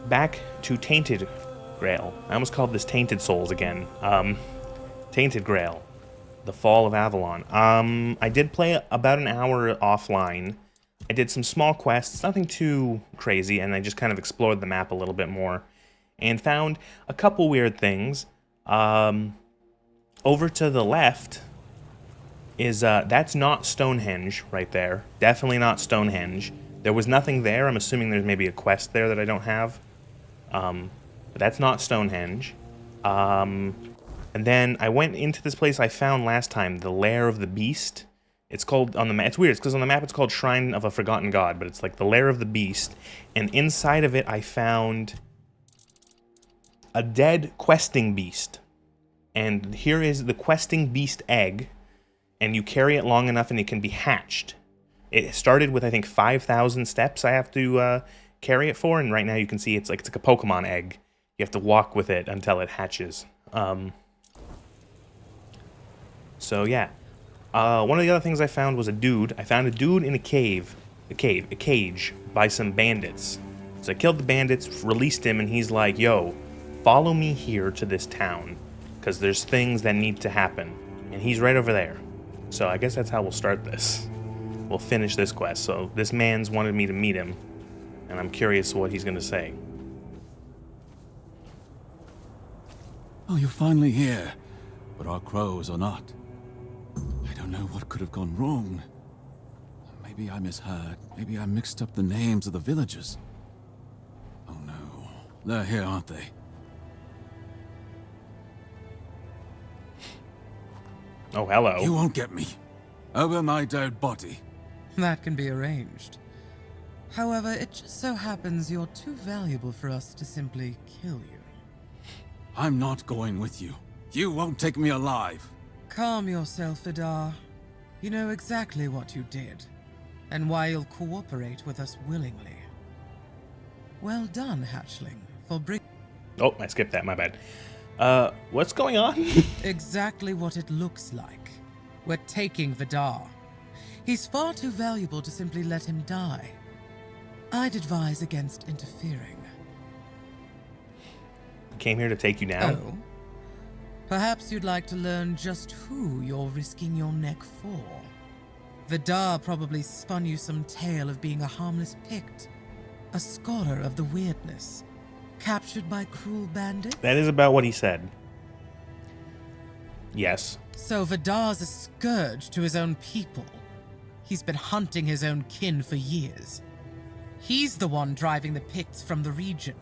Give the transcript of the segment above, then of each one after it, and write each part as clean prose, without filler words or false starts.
back to Tainted Grail. I almost called this Tainted Souls again. Tainted Grail. The Fall of Avalon. I did play about an hour offline. I did some small quests, nothing too crazy, and I just kind of explored the map a little bit more. And found a couple weird things. Over to the left is, that's not Stonehenge right there. Definitely not Stonehenge. There was nothing there. I'm assuming there's maybe a quest there that I don't have. But that's not Stonehenge. And then I went into this place I found last time, the Lair of the Beast. It's called, on the map, it's weird, because on the map it's called Shrine of a Forgotten God, but it's like the Lair of the Beast. And inside of it I found a dead questing beast. And here is the questing beast egg, and you carry it long enough and it can be hatched. It started with, I think, 5,000 steps I have to carry it for, and right now you can see it's like a Pokemon egg. You have to walk with it until it hatches. So yeah. One of the other things I found was a dude. I found a dude in a cage, by some bandits. So I killed the bandits, released him, and he's like, yo, follow me here to this town, because there's things that need to happen. And he's right over there. So I guess that's how we'll start this. We'll finish this quest. So this man's wanted me to meet him, and I'm curious what he's going to say. Oh, you're finally here, but our crows are not. I don't know what could have gone wrong. Maybe I misheard. Maybe I mixed up the names of the villagers. Oh no, they're here, aren't they? Oh, hello. You won't get me. Over my dead body. That can be arranged. However, it just so happens you're too valuable for us to simply kill you. I'm not going with you. You won't take me alive. Calm yourself, Vidar. You know exactly what you did, and why you'll cooperate with us willingly. Well done, hatchling, for bringing... Oh, I skipped that, my bad. What's going on? Exactly what it looks like. We're taking Vidar. He's far too valuable to simply let him die. I'd advise against interfering. Came here to take you down? Oh? Perhaps you'd like to learn just who you're risking your neck for. Vidar probably spun you some tale of being a harmless Pict, a scholar of the weirdness, captured by cruel bandits? That is about what he said. Yes. So Vidar's a scourge to his own people. He's been hunting his own kin for years. He's the one driving the Picts from the region.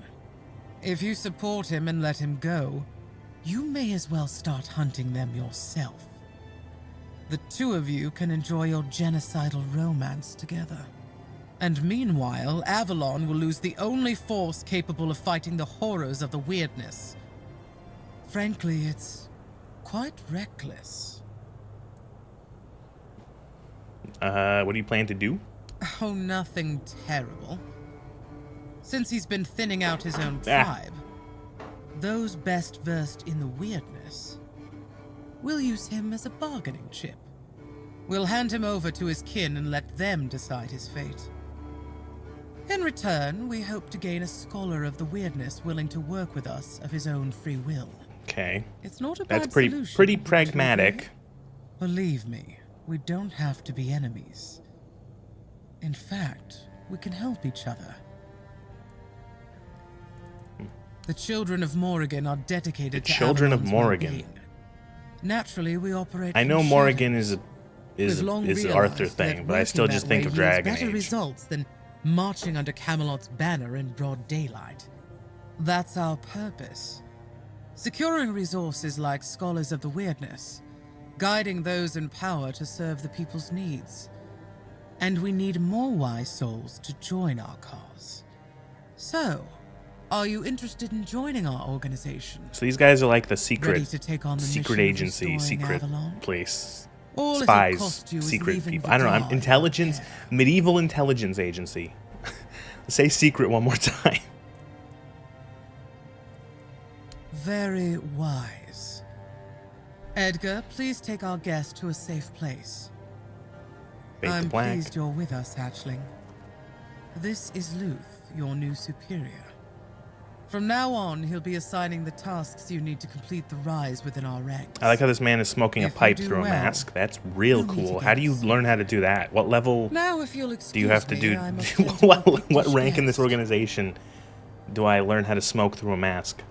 If you support him and let him go, you may as well start hunting them yourself. The two of you can enjoy your genocidal romance together. And meanwhile, Avalon will lose the only force capable of fighting the horrors of the weirdness. Frankly, it's quite reckless. What do you plan to do? Oh, nothing terrible. Since he's been thinning out his own tribe, those best versed in the weirdness, we'll use him as a bargaining chip. We'll hand him over to his kin and let them decide his fate. In return, we hope to gain a scholar of the weirdness willing to work with us of his own free will. Okay. It's not a That's bad pretty solution, pragmatic. Believe me, we don't have to be enemies. In fact, we can help each other. The children of Morrigan are dedicated to Children of Avalon's Morrigan. well-being. Naturally, we operate. I know from Morrigan shadows. is We've long an realized Arthur thing, that but I still working just that think way of yields Dragon better Age. results than marching under Camelot's banner in broad daylight. That's our purpose. Securing resources like scholars of the weirdness, guiding those in power to serve the people's needs. And we need more wise souls to join our cause. So, are you interested in joining our organization? So these guys are like the Ready secret to take on the secret mission of agency, restoring secret Avalon? place, All it'll spies, cost you is secret leaving people. I don't know. Vidar I'm in intelligence, care. medieval intelligence agency. Say secret one more time. Very wise. Edgar, please take our guest to a safe place. Fade to I'm black. pleased you're with us, hatchling. This is Luth, your new superior. From now on, he'll be assigning the tasks you need to complete the rise within our ranks. I like how this man is smoking a If you pipe do through a well, mask. That's real you'll meet cool. How do you again learn how to do that? What level Now, if you'll excuse do you have to me, do? I must tend to what my British rank in this guest. organization do I learn how to smoke through a mask?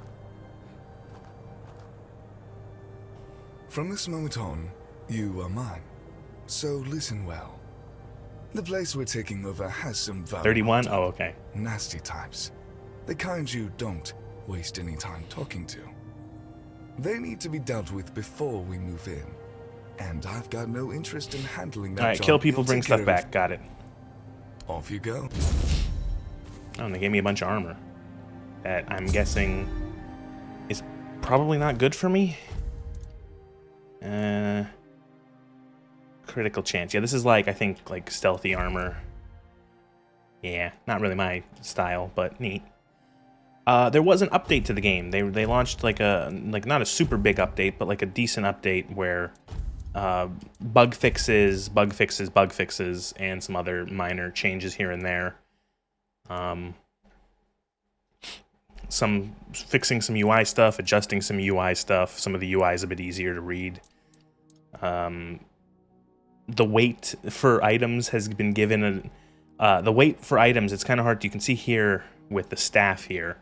From this moment on, you are mine. So listen well. The place we're taking over has some violent, 31? Oh, okay. nasty types. The kind you don't waste any time talking to. They need to be dealt with before we move in. And I've got no interest in handling that Alright, job. kill people, You'll bring take stuff care back. of. Got it. Off you go. Oh, and they gave me a bunch of armor. That I'm guessing is probably not good for me. Critical chance. Yeah, this is like, I think, like stealthy armor. Yeah, not really my style, but neat. There was an update to the game. They launched like not a super big update, but like a decent update where bug fixes, and some other minor changes here and there. Some fixing some UI stuff, adjusting some UI stuff. Some of the UI is a bit easier to read. The weight for items has been given the weight for items. It's kind of hard. You can see here with the staff here.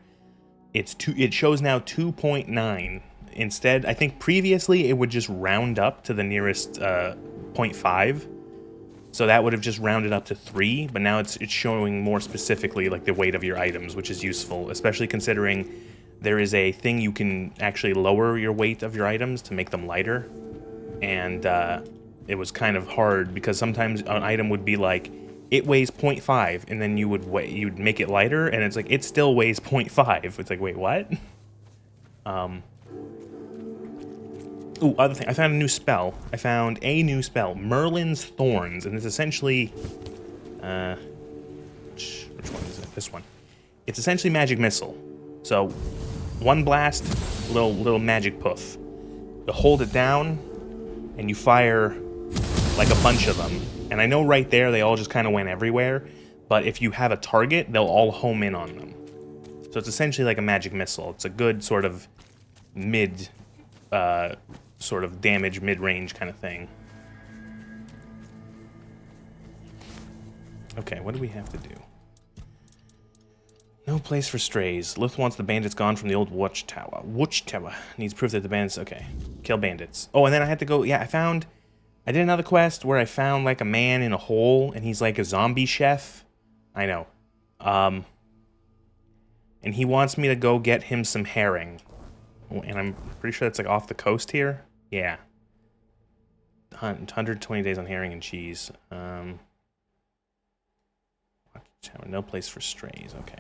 It shows now 2.9. Instead, I think previously it would just round up to the nearest 0.5. So that would have just rounded up to 3, but now it's showing more specifically like the weight of your items, which is useful, especially considering there is a thing you can actually lower your weight of your items to make them lighter. And it was kind of hard because sometimes an item would be like, it weighs 0.5, and then you'd make it lighter, and it's like, it still weighs 0.5. It's like, wait, what? Ooh, other thing, I found a new spell. Merlin's Thorns, and it's essentially, which one is it? This one. It's essentially magic missile. So, one blast, little magic puff. You hold it down, and you fire like a bunch of them. And I know right there they all just kind of went everywhere, but if you have a target, they'll all home in on them. So it's essentially like a magic missile. It's a good sort of sort of damage mid-range kind of thing. Okay, what do we have to do? No place for strays. Lith wants the bandits gone from the old watchtower. Watchtower needs proof that the bandits... Okay, kill bandits. Oh, and then I had to go... Yeah, I did another quest where I found like a man in a hole, and he's like a zombie chef. I know. And he wants me to go get him some herring. And I'm pretty sure that's like off the coast here. Yeah. 120 days on herring and cheese. No place for strays. Okay.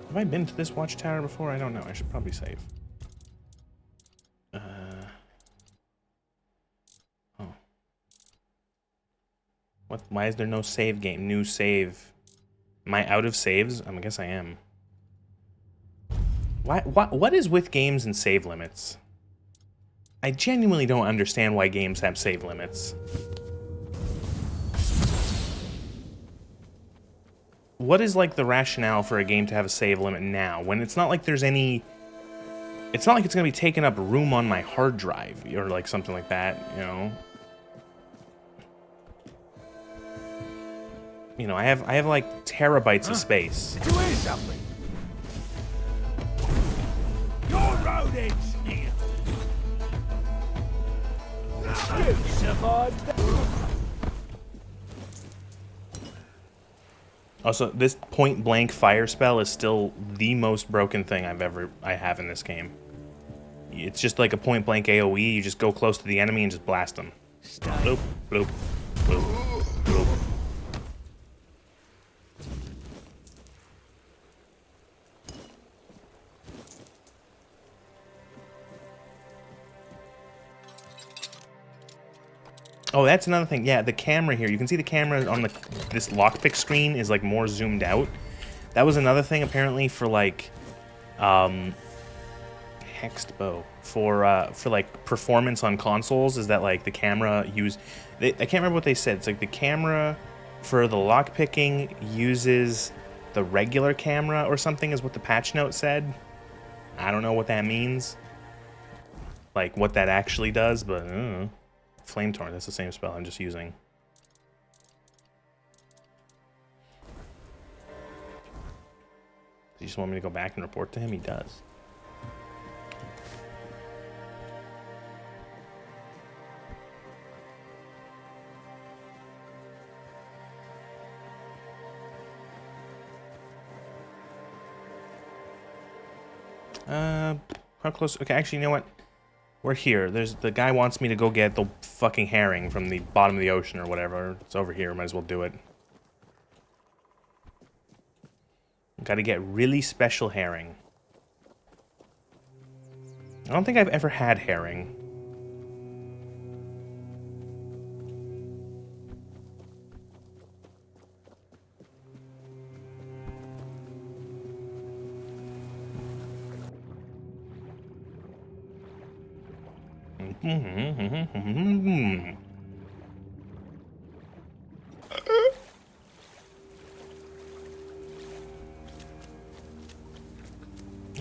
Have I been to this watchtower before? I don't know. I should probably save. Oh. What? Why is there no save game? New save. Am I out of saves? I guess I am. What is with games and save limits? I genuinely don't understand why games have save limits. What is like the rationale for a game to have a save limit now when it's not like there's any... It's not like it's going to be taking up room on my hard drive or like something like that, you know? You know, I have like terabytes of space. Did you hear something? Your road ends here. You survived that. Also, this point blank fire spell is still the most broken thing I have in this game. It's just like a point blank AoE. You just go close to the enemy and just blast them. Bloop, bloop, bloop, bloop. Oh, that's another thing. Yeah, the camera here. You can see the camera on this lockpick screen is like more zoomed out. That was another thing apparently for like hexed bow for like performance on consoles is that like the camera I can't remember what they said. It's like the camera for the lockpicking uses the regular camera or something is what the patch note said. I don't know what that means, like what that actually does, but Flame Torrent, that's the same spell I'm just using. You just want me to go back and report to him? He does. How close? Okay, actually, you know what? We're here. The guy wants me to go get the fucking herring from the bottom of the ocean or whatever. It's over here. Might as well do it. Gotta get really special herring. I don't think I've ever had herring.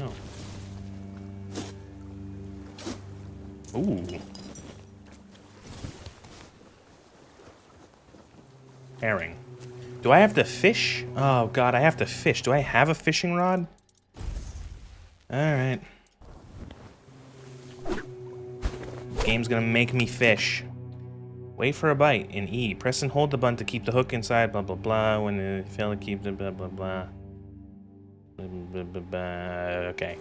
Oh. Ooh. Herring. Do I have to fish? Oh god, I have to fish. Do I have a fishing rod? Alright. Game's gonna make me fish. Wait for a bite in E. Press and hold the button to keep the hook inside, blah blah blah. When you fail to keep the blah blah blah. Blah, blah, blah, blah. Okay.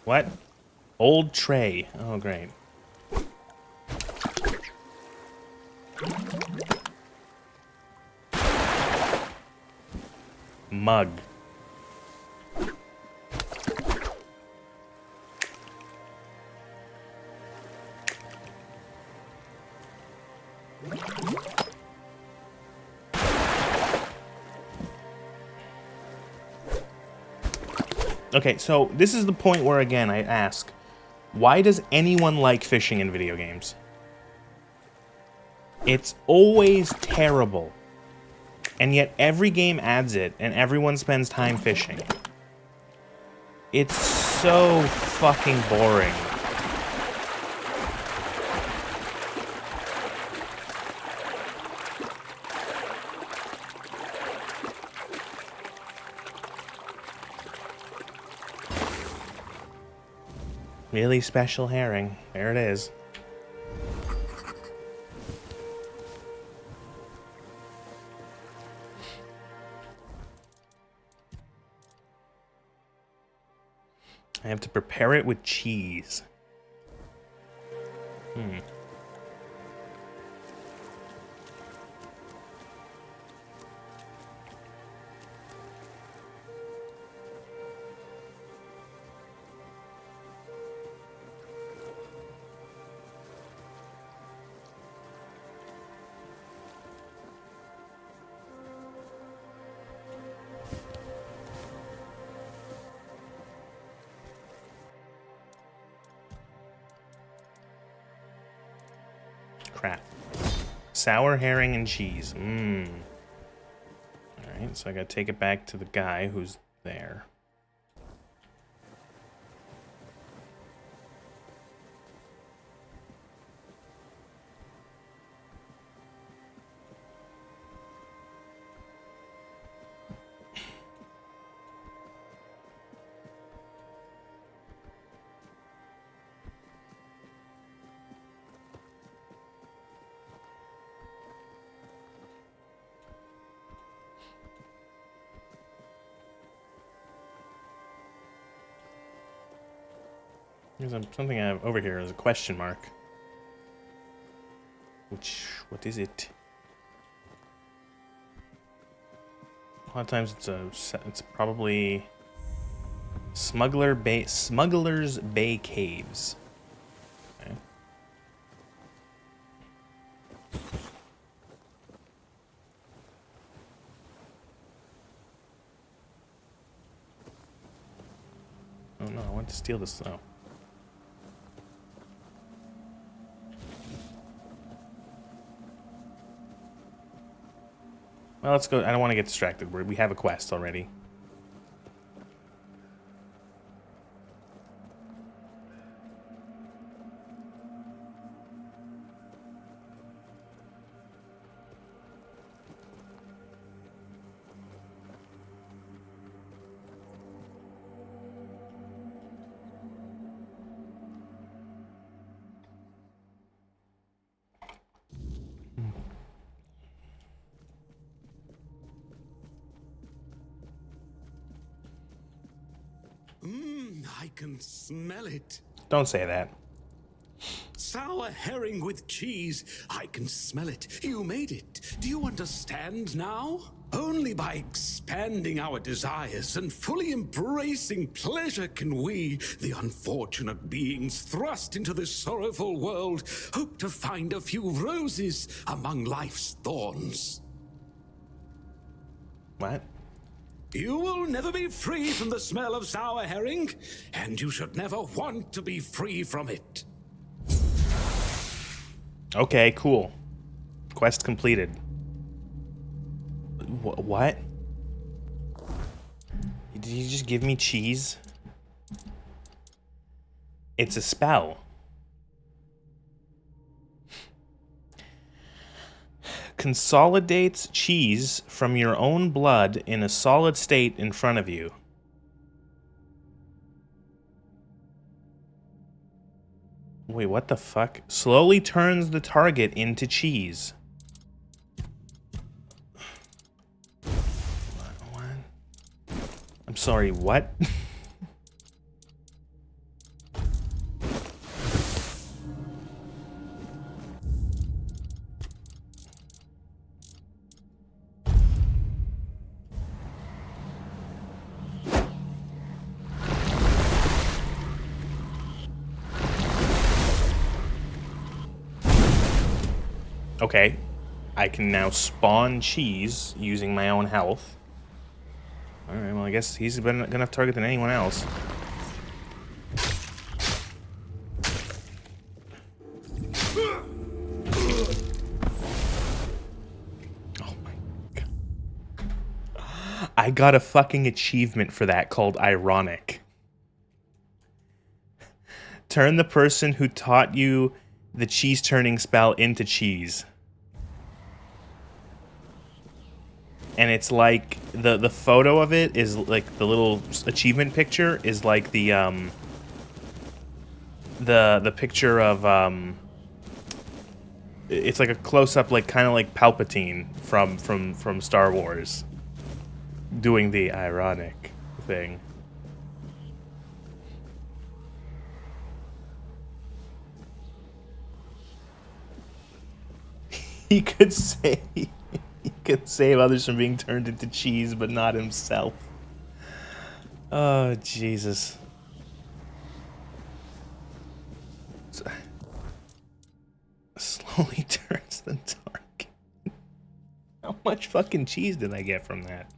What? Old tray. Oh, great. Mug. Okay, so this is the point where, again, I ask, why does anyone like fishing in video games? It's always terrible. And yet every game adds it, and everyone spends time fishing. It's so fucking boring. Really special herring. There it is. I have to prepare it with cheese. Crap. Sour herring and cheese. Alright, so I gotta take it back to the guy who's there. There's something I have over here is a question mark. What is it? A lot of times it's probably Smuggler's Bay Caves. Okay. no, I want to steal this. Oh. Well, let's go. I don't want to get distracted. We have a quest already. I can smell it. Don't say that. Sour herring with cheese. I can smell it. You made it. Do you understand now? Only by expanding our desires and fully embracing pleasure can we, the unfortunate beings thrust into this sorrowful world, hope to find a few roses among life's thorns. What? You will never be free from the smell of sour herring, and you should never want to be free from it. Okay, cool. Quest completed. What? Did you just give me cheese? It's a spell. Consolidates cheese from your own blood in a solid state in front of you. Wait, what the fuck? Slowly turns the target into cheese. What? I'm sorry, what? Okay, I can now spawn cheese using my own health. Alright, well I guess he's been enough target than anyone else. Oh my god. I got a fucking achievement for that called Ironic. Turn the person who taught you the cheese turning spell into cheese. And it's like the photo of it is like the little achievement picture is like the picture of it's like a close up, like kind of like Palpatine from Star Wars doing the ironic thing. He could save others from being turned into cheese, but not himself. Oh, Jesus. Slowly turns the target. How much fucking cheese did I get from that?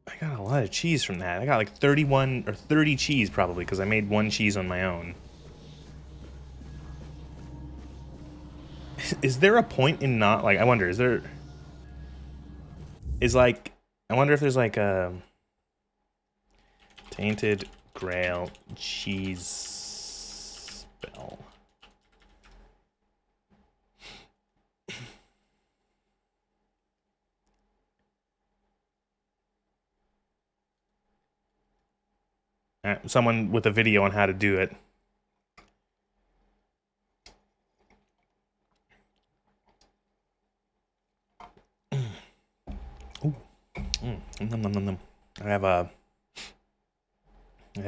I got a lot of cheese from that. I got like 31 or 30 cheese probably, because I made one cheese on my own. Is there a point in not, like, I wonder, is there, is like, I wonder if there's like a Tainted Grail cheese spell. Someone with a video on how to do it. Nom, nom, nom, nom. I have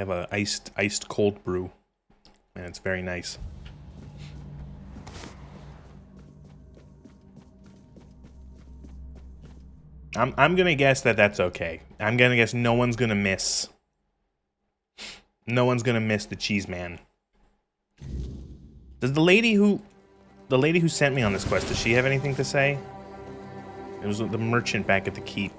a iced cold brew, and it's very nice. I'm gonna guess that that's okay. I'm gonna guess no one's gonna miss. No one's gonna miss the cheese man. Does the lady who sent me on this quest, does she have anything to say? It was the merchant back at the keep.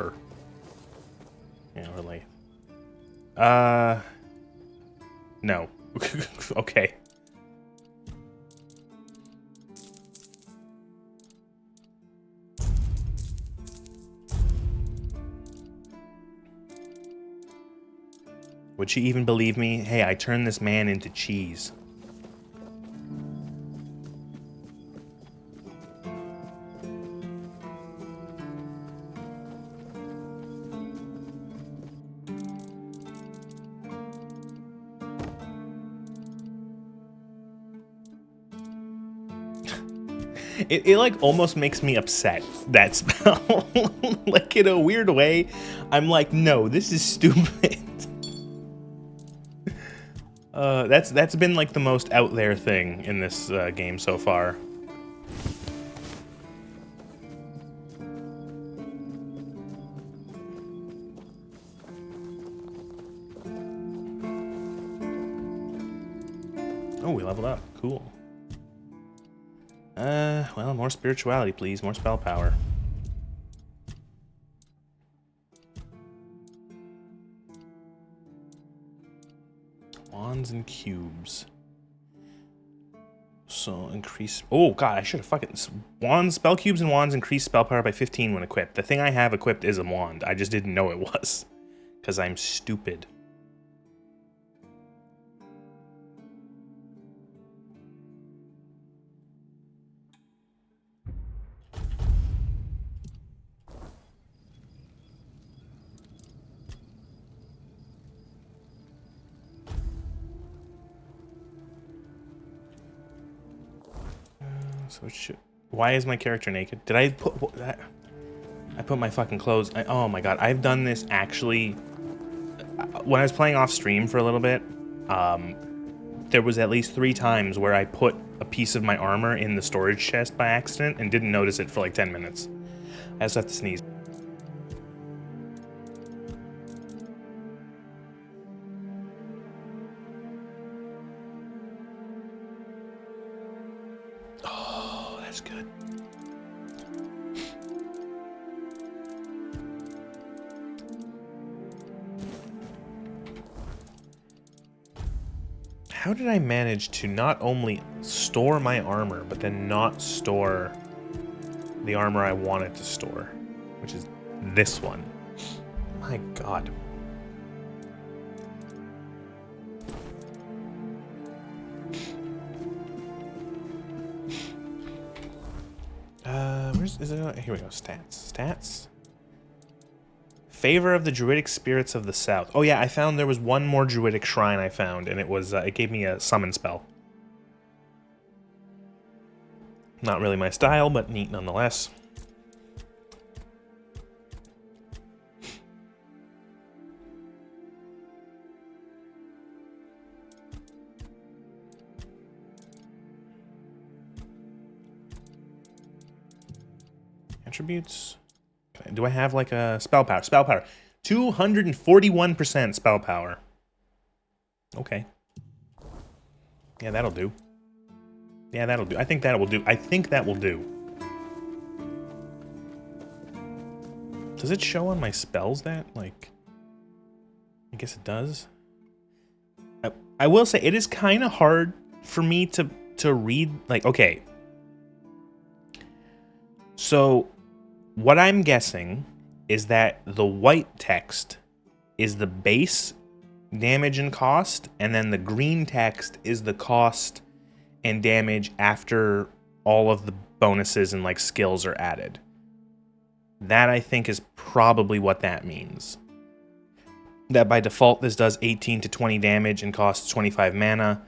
her. Yeah, really. No. Okay. Would she even believe me? Hey, I turned this man into cheese. It like almost makes me upset, that spell. Like in a weird way. I'm like, no, this is stupid. That's been like the most out there thing in this game so far. Oh, we leveled up. Cool. Well, more spirituality, please. More spell power. Wands and cubes. So, increase... Oh, God, I should have fucking... Wands, spell cubes and wands increase spell power by 15 when equipped. The thing I have equipped is a wand. I just didn't know it was. Because I'm stupid. So it should... Why is my character naked? Did I put that? I put my fucking clothes... oh my god, I've done this actually... When I was playing off stream for a little bit, there was at least 3 times where I put a piece of my armor in the storage chest by accident and didn't notice it for like 10 minutes. I just have to sneeze. That's good. How did I manage to not only store my armor, but then not store the armor I wanted to store, which is this one? My god. Is it? Here we go. Stats. Favor of the Druidic Spirits of the South. Oh yeah, I found there was one more Druidic shrine I found, and it was it gave me a summon spell. Not really my style, but neat nonetheless. Attributes. Do I have like a spell power? Spell power. 241% spell power. Okay. Yeah, that'll do. Yeah, that'll do. I think that will do. I think that will do. Does it show on my spells that? Like, I guess it does. I will say it is kind of hard for me to read. Like, okay. So, what I'm guessing is that the white text is the base damage and cost, and then the green text is the cost and damage after all of the bonuses and like skills are added. That I think is probably what that means. That by default this does 18 to 20 damage and costs 25 mana.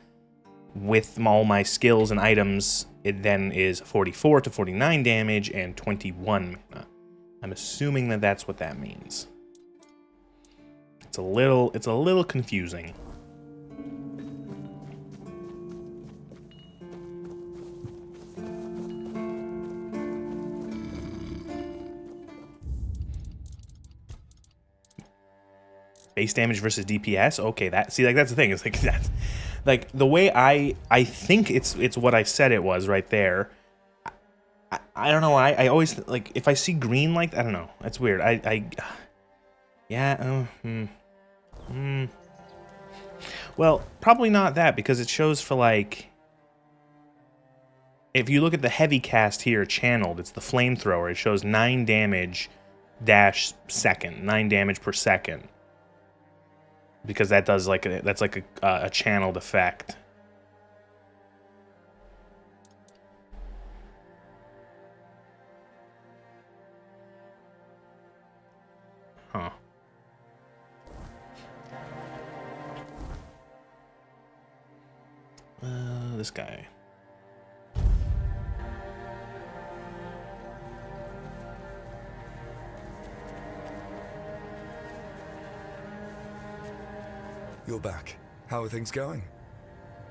With all my skills and items, it then is 44 to 49 damage and 21 mana. I'm assuming that that's what that means. It's a little confusing. Base damage versus DPS. Okay, that's the thing. It's like that's like the way I think it's what I said it was right there. I don't know. I always like if I see green like I don't know. That's weird. Yeah. Well, probably not that because it shows for like. If you look at the heavy cast here, channeled, it's the flamethrower. It shows 9 damage dash second, 9 damage per second. Because that does like that's like a channeled effect. Huh. This guy. You're back. How are things going?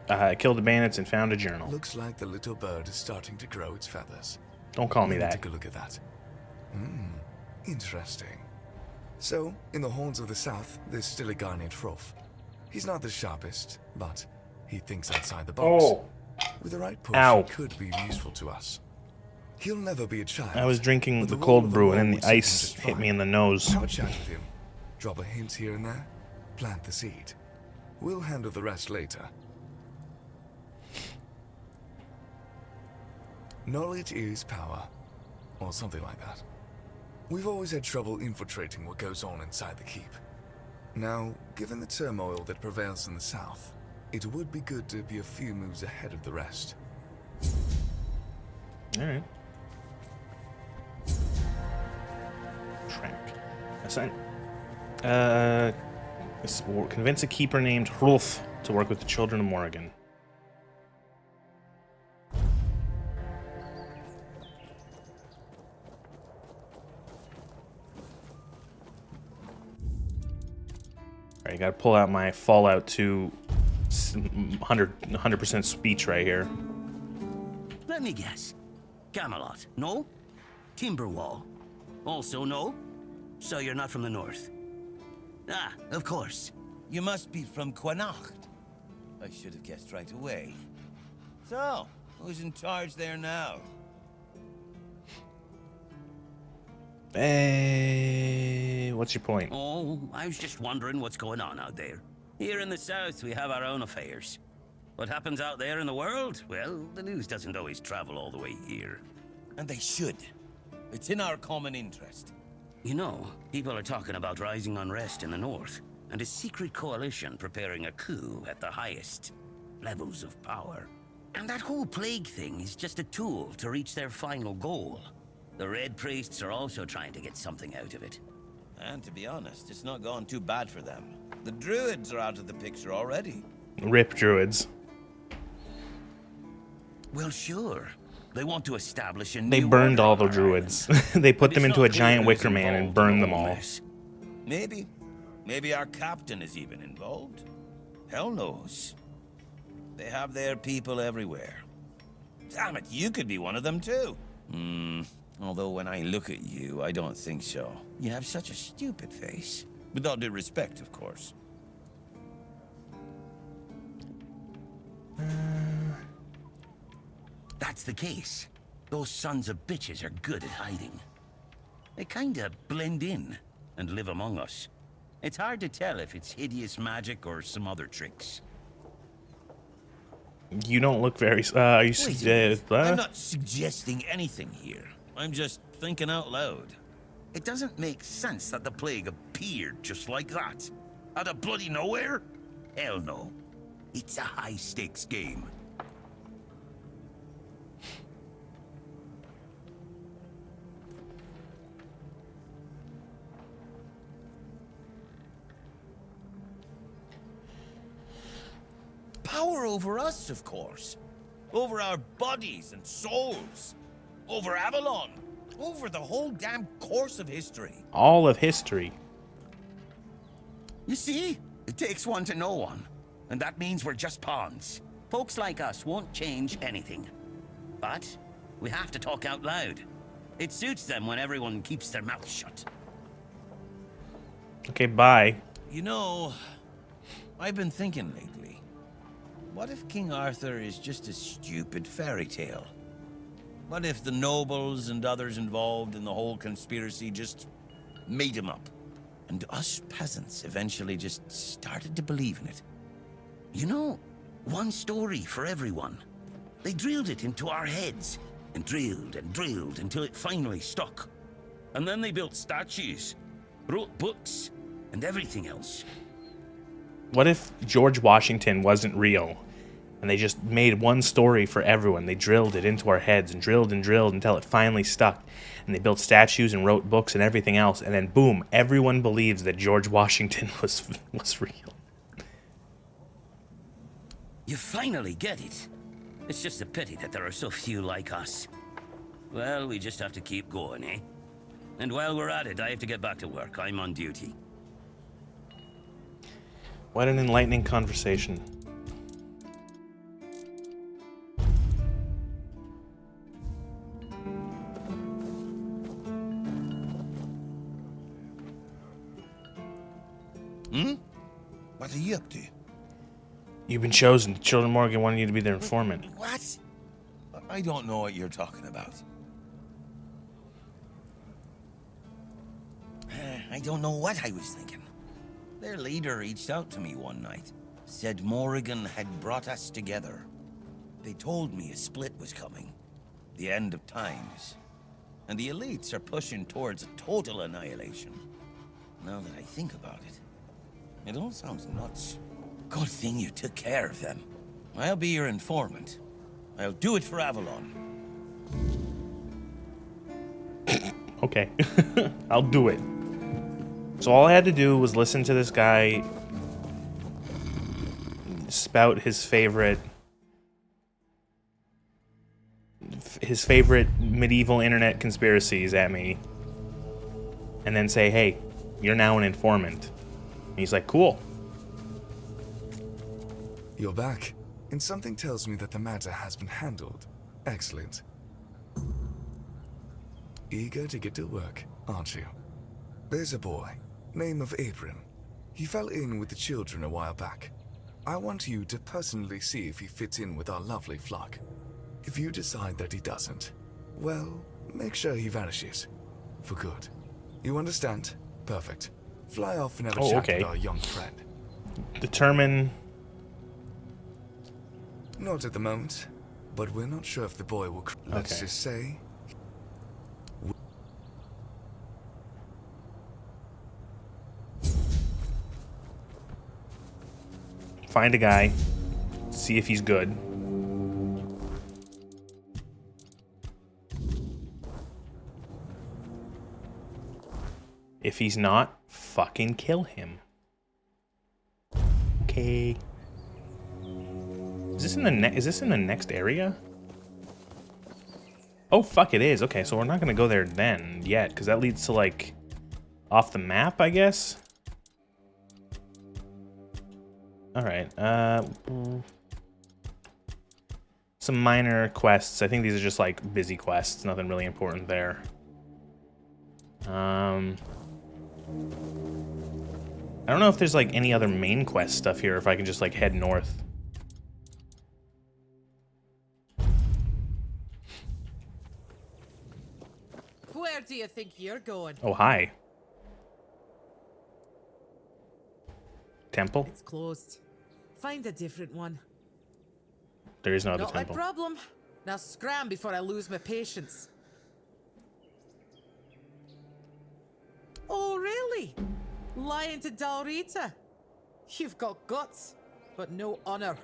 I killed the bandits and found a journal. Looks like the little bird is starting to grow its feathers. Don't call me Let that. Take a look at that. Interesting. So, in the horns of the south, there's still a guy named Hrolf. He's not the sharpest, but he thinks outside the box. Oh. With the right push, Ow. he could be useful to us. He'll never be a child. I was drinking but the role cold of brew law and then would the suit him ice just hit fine. me in the nose. Have a chat with him. Drop a hint here and there. Plant the seed. We'll handle the rest later. Knowledge is power. Or something like that. We've always had trouble infiltrating what goes on inside the keep. Now, given the turmoil that prevails in the south, it would be good to be a few moves ahead of the rest. Alright. Track. Assign. Convince a keeper named Hrolf to work with the children of Morrigan. Alright, gotta pull out my Fallout 2 100% speech right here. Let me guess. Camelot, no? Timberwall, also no? So you're not from the north? Ah, of course. You must be from Connacht. I should have guessed right away. So, who's in charge there now? Hey, what's your point? Oh, I was just wondering what's going on out there. Here in the south, we have our own affairs. What happens out there in the world? Well, the news doesn't always travel all the way here. And they should. It's in our common interest. You know, people are talking about rising unrest in the north, and a secret coalition preparing a coup at the highest levels of power. And that whole plague thing is just a tool to reach their final goal. The Red Priests are also trying to get something out of it. And to be honest, it's not gone too bad for them. The Druids are out of the picture already. Rip druids. Well, sure. They want to establish a new They burned order all on the our druids. island. They put But them it's into a not giant clear who's wicker man and involved burned in them the whole all. mess. Maybe. Maybe our captain is even involved. Hell knows. They have their people everywhere. Damn it, you could be one of them too. Although when I look at you, I don't think so. You have such a stupid face. With all due respect, of course. That's the case. Those sons of bitches are good at hiding. They kinda blend in and live among us. It's hard to tell if it's hideous magic or some other tricks. You don't look very. Are you? Wait a minute. I'm not suggesting anything here. I'm just thinking out loud. It doesn't make sense that the plague appeared just like that. Out of bloody nowhere? Hell no. It's a high-stakes game. Power over us, of course. Over our bodies and souls. Over Avalon. Over the whole damn course of history. All of history. You see? It takes one to know one. And that means we're just pawns. Folks like us won't change anything. But we have to talk out loud. It suits them when everyone keeps their mouth shut. Okay, bye. You know, I've been thinking lately. What if King Arthur is just a stupid fairy tale? What if the nobles and others involved in the whole conspiracy just made him up? And us peasants eventually just started to believe in it. You know, one story for everyone. They drilled it into our heads, and drilled until it finally stuck. And then they built statues, wrote books, and everything else. What if George Washington wasn't real, and they just made one story for everyone? They drilled it into our heads and drilled until it finally stuck. And they built statues and wrote books and everything else. And then boom, everyone believes that George Washington was real. You finally get it. It's just a pity that there are so few like us. Well, we just have to keep going, eh? And while we're at it, I have to get back to work. I'm on duty. What an enlightening conversation. What are you up to? You've been chosen. Children Morgan wanted you to be their informant. What? I don't know what you're talking about. I don't know what I was thinking. Their leader reached out to me one night. Said Morrigan had brought us together. They told me a split was coming. The end of times. And the elites are pushing towards a total annihilation. Now that I think about it, it all sounds nuts. Good thing you took care of them. I'll be your informant. I'll do it for Avalon. Okay. I'll do it. So all I had to do was listen to this guy spout his favorite medieval internet conspiracies at me, and then say, hey, you're now an informant. And he's like, cool. You're back, and something tells me that the matter has been handled. Excellent. Eager to get to work, aren't you? There's a boy, name of Abram. He fell in with the children a while back. I want you to personally see if he fits in with our lovely flock. If you decide that he doesn't, well, make sure he vanishes. For good. You understand? Perfect. Fly off and have a chat with our young friend. Determine... Not at the moment, but we're not sure if the boy will... Let's just say... Find a guy, see if he's good. If he's not, fucking kill him. Okay. Is this in the next area? Oh fuck, it is. Okay, so we're not gonna go there then yet, because that leads to like off the map, I guess. All right. Some minor quests. I think these are just like busy quests. Nothing really important there. I don't know if there's like any other main quest stuff here, if I can just like head north. Where do you think you're going? Oh, hi. Temple? It's closed. Find a different one. There is no other Not temple. my problem. Now scram before I lose my patience. Oh, really? Lying to Dalrita? You've got guts, but no honor.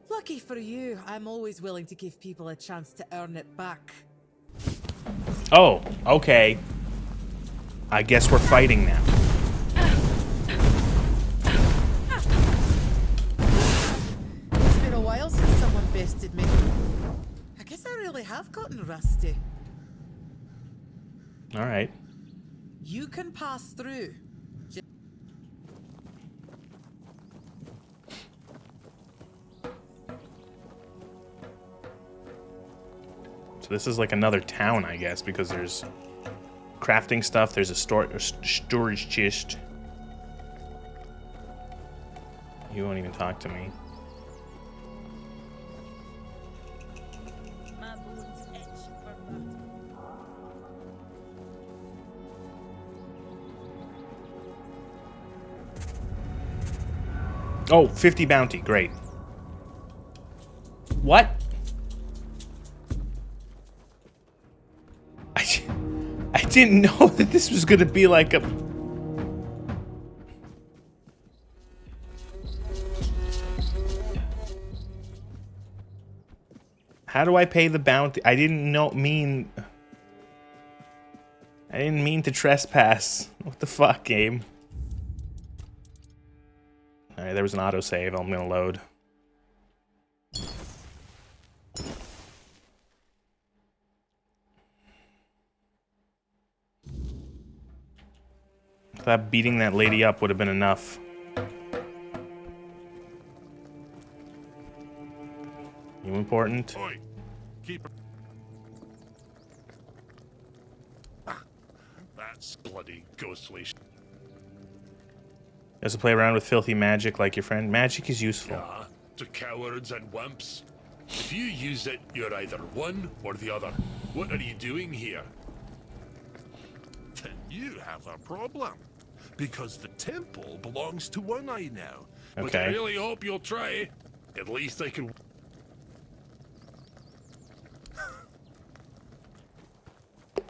Lucky for you, I'm always willing to give people a chance to earn it back. Oh, okay. I guess we're fighting now. It's been a while since someone bested me. I guess I really have gotten rusty. All right. You can pass through. So this is like another town, I guess, because there's crafting stuff. There's a storage chest. You won't even talk to me. My bones itch for Oh, 50 bounty. Great. What? I didn't know that this was going to be like a... How do I pay the bounty? I didn't mean to trespass. What the fuck, game? Alright, there was an autosave. I'm gonna load. I thought beating that lady up would have been enough. You important? Oi, keep. That's bloody ghostly. Just to play around with filthy magic like your friend. Magic is useful. Yeah, to cowards and wimps. If you use it, you're either one or the other. What are you doing here? Then you have a problem. Because the temple belongs to One Eye now. But I Okay. really hope you'll try. At least I can...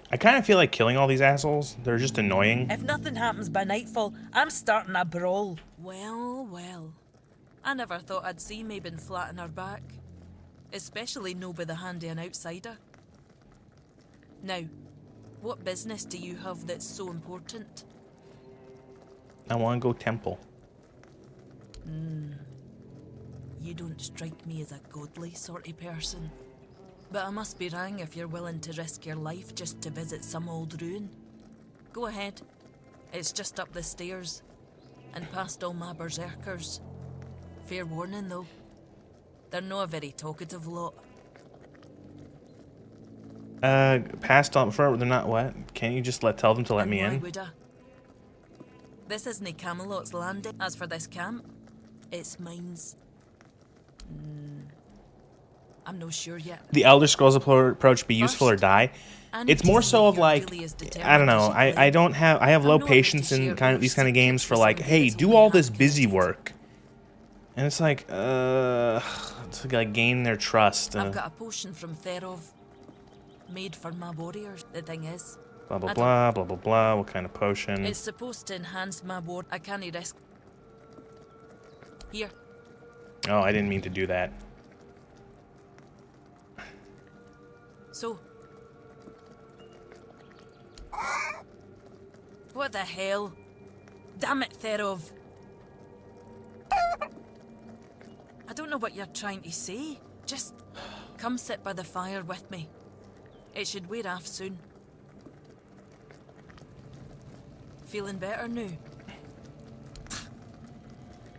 I kind of feel like killing all these assholes. They're just annoying. If nothing happens by nightfall, I'm starting a brawl. Well, well. I never thought I'd see Mabon flat on her back. Especially no by the hand of an outsider. Now, what business do you have that's so important? I want to go temple. You don't strike me as a godly sort of person. But I must be wrong if you're willing to risk your life just to visit some old ruin. Go ahead. It's just up the stairs. And past all my berserkers. Fair warning, though. They're not a very talkative lot. Passed on for they're not what? Can't you just tell them to let And me why in? would I? This isn't Camelot's landing. As for this camp, it's mine's. I'm no sure yet. The Elder Scrolls approach be useful or First, die. I need It's to more see so if of you're like really as I determined don't know. as you I claim. I have low I'm not patience about to in share these your kind of games secrets for with like, somebody hey, that's do only all this half busy committed. work. And it's like, to like gain their trust. I've got a potion from Therov. Made for my warriors. The thing is, Blah blah I blah blah blah blah. What kind of potion? it's supposed to enhance my ward. I can't risk. Here. Oh, I didn't mean to do that. So. What the hell? Damn it, Therov. I don't know what you're trying to say. Just come sit by the fire with me. It should wear off soon. Feeling better now?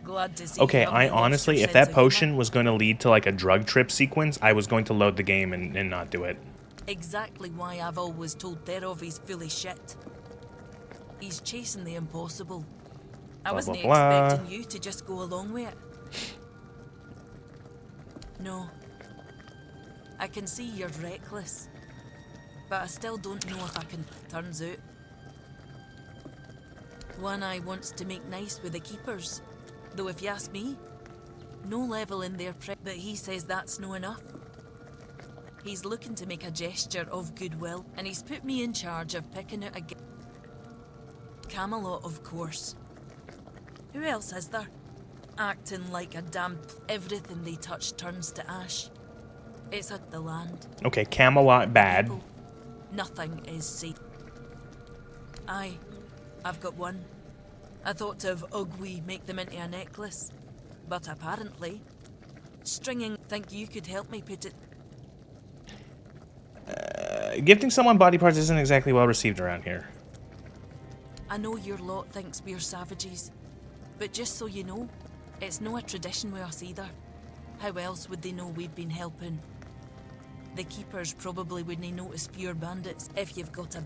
Glad to see Okay, you haven't I lost your honestly, if sense that of potion humour. was going to lead to like a drug trip sequence, I was going to load the game and not do it. Exactly why I've always told Therov he's full of shit. He's chasing the impossible. I Blah, wasn't blah, blah. expecting you to just go along with it. No. I can see you're reckless. But I still don't know if I can. Turns out. One Eye wants to make nice with the keepers. Though if you ask me, no level in their but he says that's no enough. He's looking to make a gesture of goodwill, and he's put me in charge of picking out a Camelot, of course. Who else is there? Acting like a damn everything they touch turns to ash. It's at the land. Okay, Camelot bad. People, nothing is safe. I've got one. I thought of Ugly make them into a necklace. But apparently, stringing, think you could help me put it. Gifting someone body parts isn't exactly well received around here. I know your lot thinks we're savages, but just so you know, it's no a tradition with us either. How else would they know we've been helping? The keepers probably wouldn't notice pure bandits if you've got a...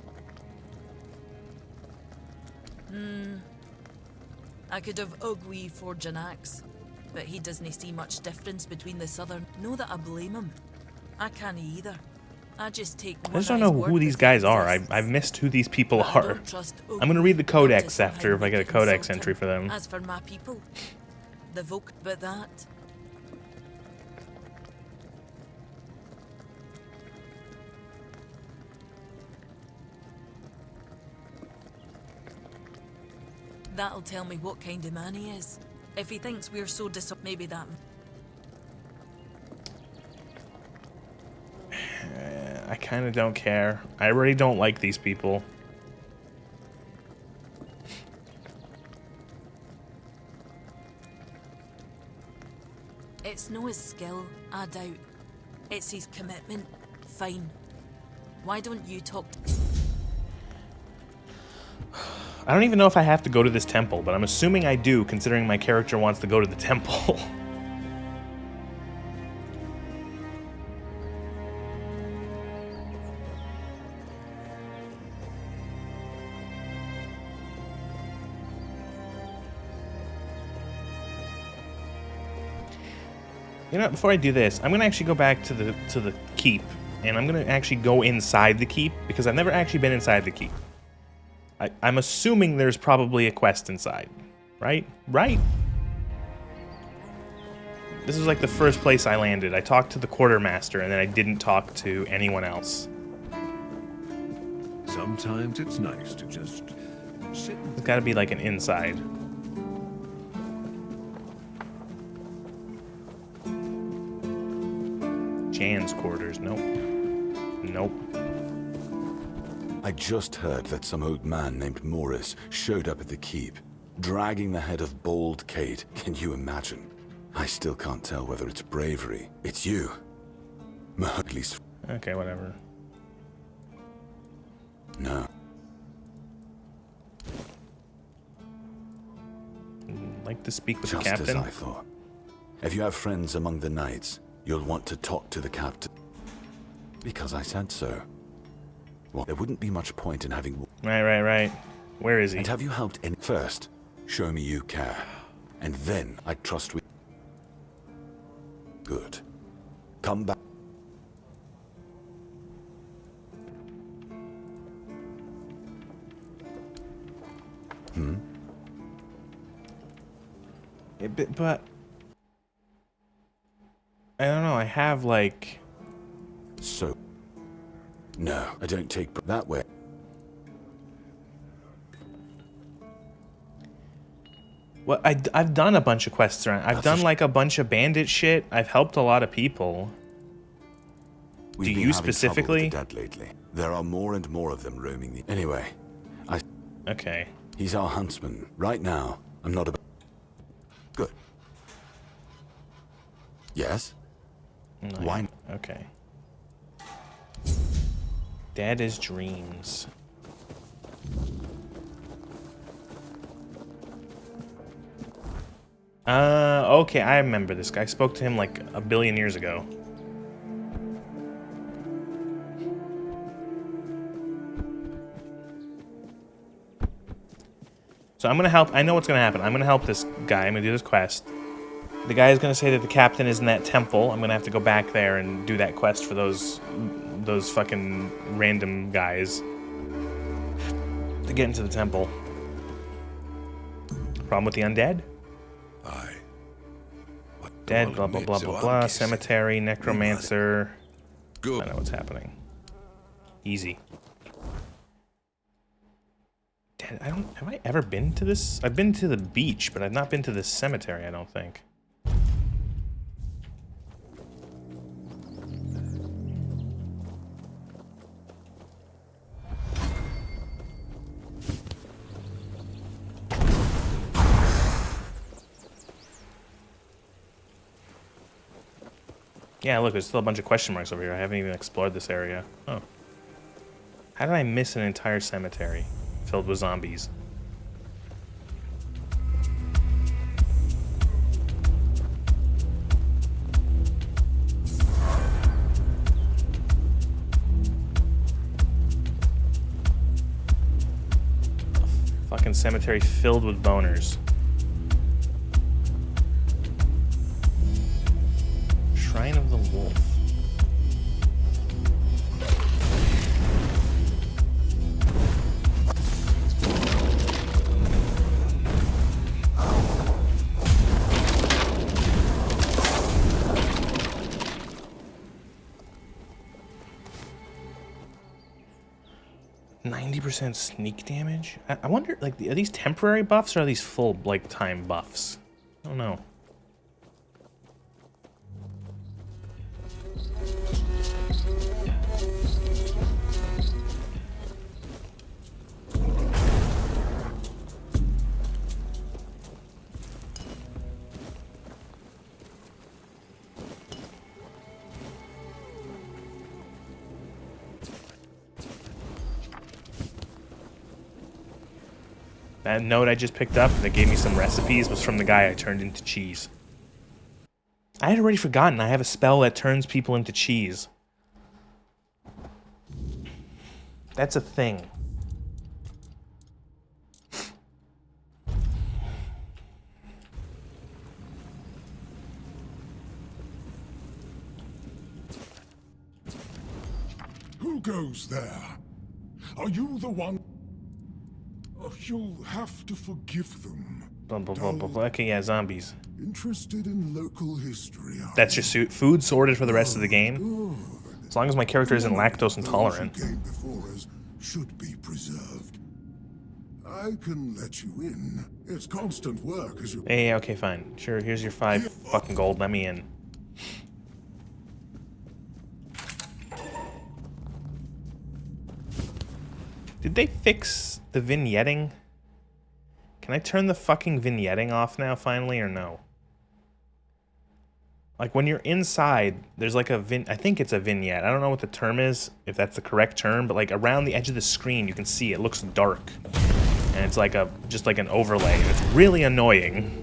I could have Ugly forge an axe, but he doesn't see much difference between the southern... Know that I blame him. I can't either. I just take I just don't know who these guys are. I've missed who these people are. I'm gonna read the codex after if I get a codex entry for them. As for my people, the Vogue, but that. That'll tell me what kind of man he is. If he thinks we're so maybe that. I kind of don't care. I already don't like these people. It's no his skill, I doubt. It's his commitment. Fine. Why don't you talk to... I don't even know if I have to go to this temple, but I'm assuming I do, considering my character wants to go to the temple. You know, before I do this, I'm gonna actually go back to the keep, and I'm gonna actually go inside the keep because I've never actually been inside the keep. I'm assuming there's probably a quest inside, right? Right? This is like the first place I landed. I talked to the quartermaster, and then I didn't talk to anyone else. Sometimes it's nice to just sit. It's got to be like an inside. Jan's quarters. Nope. Nope. I just heard that some old man named Morris showed up at the keep, dragging the head of bald Kate. Can you imagine? I still can't tell whether it's bravery. It's you. At least... Okay, whatever. No. Like to speak with Just the captain? as I thought. If you have friends among the knights, you'll want to talk to the captain. Because I said so. Well, there wouldn't be much point in having... Right. Where is he? And have you helped any... First, show me you care. And then I trust we... Good. Come back. But... I don't know, I have like... So... No, I don't take that way. Well, I've done a bunch of quests around. I've done like a bunch of bandit shit. I've helped a lot of people. We've Do been you having specifically? trouble with the dead lately. There are more and more of them roaming the... Anyway, Okay. He's our huntsman. Right now, I'm not about... Good. Yes? No, Why? Okay. Dead as dreams. Okay, I remember this guy. I spoke to him like a billion years ago. So I'm gonna help. I know what's gonna happen. I'm gonna help this guy. I'm gonna do this quest. The guy is gonna say that the captain is in that temple. I'm gonna have to go back there and do that quest for those fucking random guys to get into the temple. Problem with the undead? Aye. Dead, blah, blah, blah, blah, blah. Cemetery, necromancer. Good. I know what's happening. Easy. Dead, have I ever been to this? I've been to the beach, but I've not been to this cemetery, I don't think. Yeah, look, there's still a bunch of question marks over here. I haven't even explored this area. Oh. How did I miss an entire cemetery filled with zombies? A fucking cemetery filled with boners. Shrine of the Wolf. 50% sneak damage? I wonder, like, are these temporary buffs or are these full, like, time buffs? I don't know. That note I just picked up that gave me some recipes was from the guy I turned into cheese. I had already forgotten I have a spell that turns people into cheese. That's a thing. Who goes there? Are you the one? Oh, you'll have to forgive them. Okay, yeah, zombies. Interested in local history? That's your suit. Food sorted for the rest of the game. Good. As long as my character isn't lactose intolerant. Those who came before us should be preserved. I can let you in. It's constant work as you. Hey, okay, fine. Sure, here's your 5 fucking gold. Let me in. Did they fix the vignetting? Can I turn the fucking vignetting off now, finally, or no? Like, when you're inside, there's like a I think it's a vignette. I don't know what the term is, if that's the correct term, but like around the edge of the screen, you can see it looks dark. And it's like just like an overlay. It's really annoying.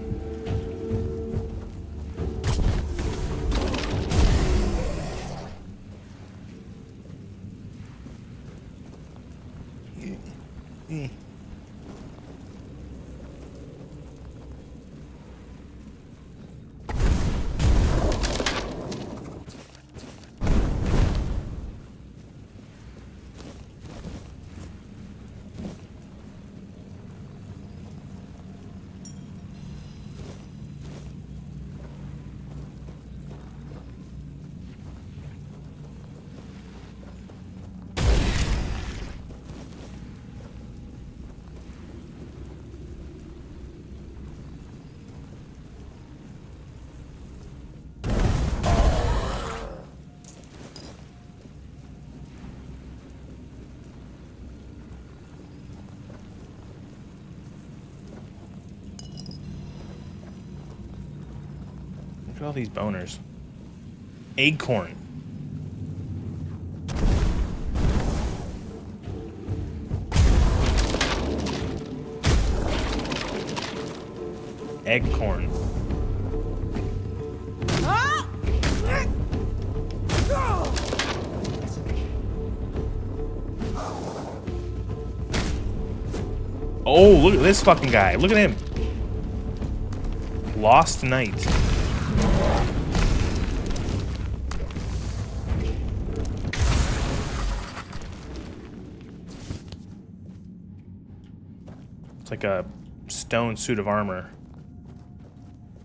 Look at all these boners. Acorn. Eggcorn. Oh, look at this fucking guy. Look at him. Lost Knight. It's like a stone suit of armor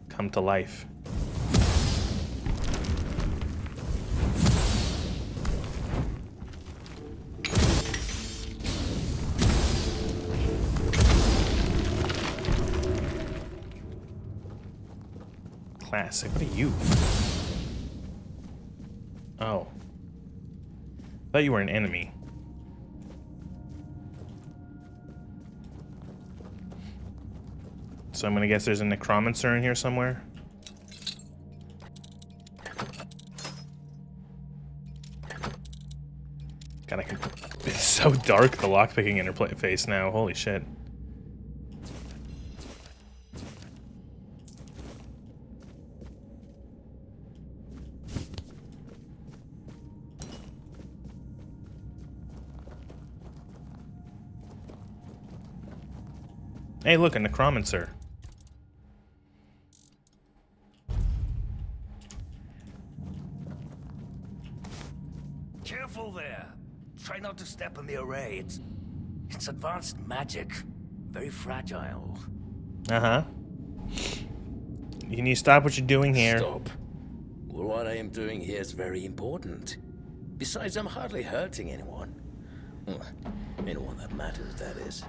come to life. Classic. What are you? Oh. Thought you were an enemy. So I'm gonna guess there's a necromancer in here somewhere. God, it's so dark, the lockpicking interface now. Holy shit. Hey, look, a necromancer. Careful there. Try not to step on the array. It's advanced magic. Very fragile. Uh-huh. Can you stop what you're doing here? Stop. Well, what I am doing here is very important. Besides, I'm hardly hurting anyone. Ain't all that matters, that is.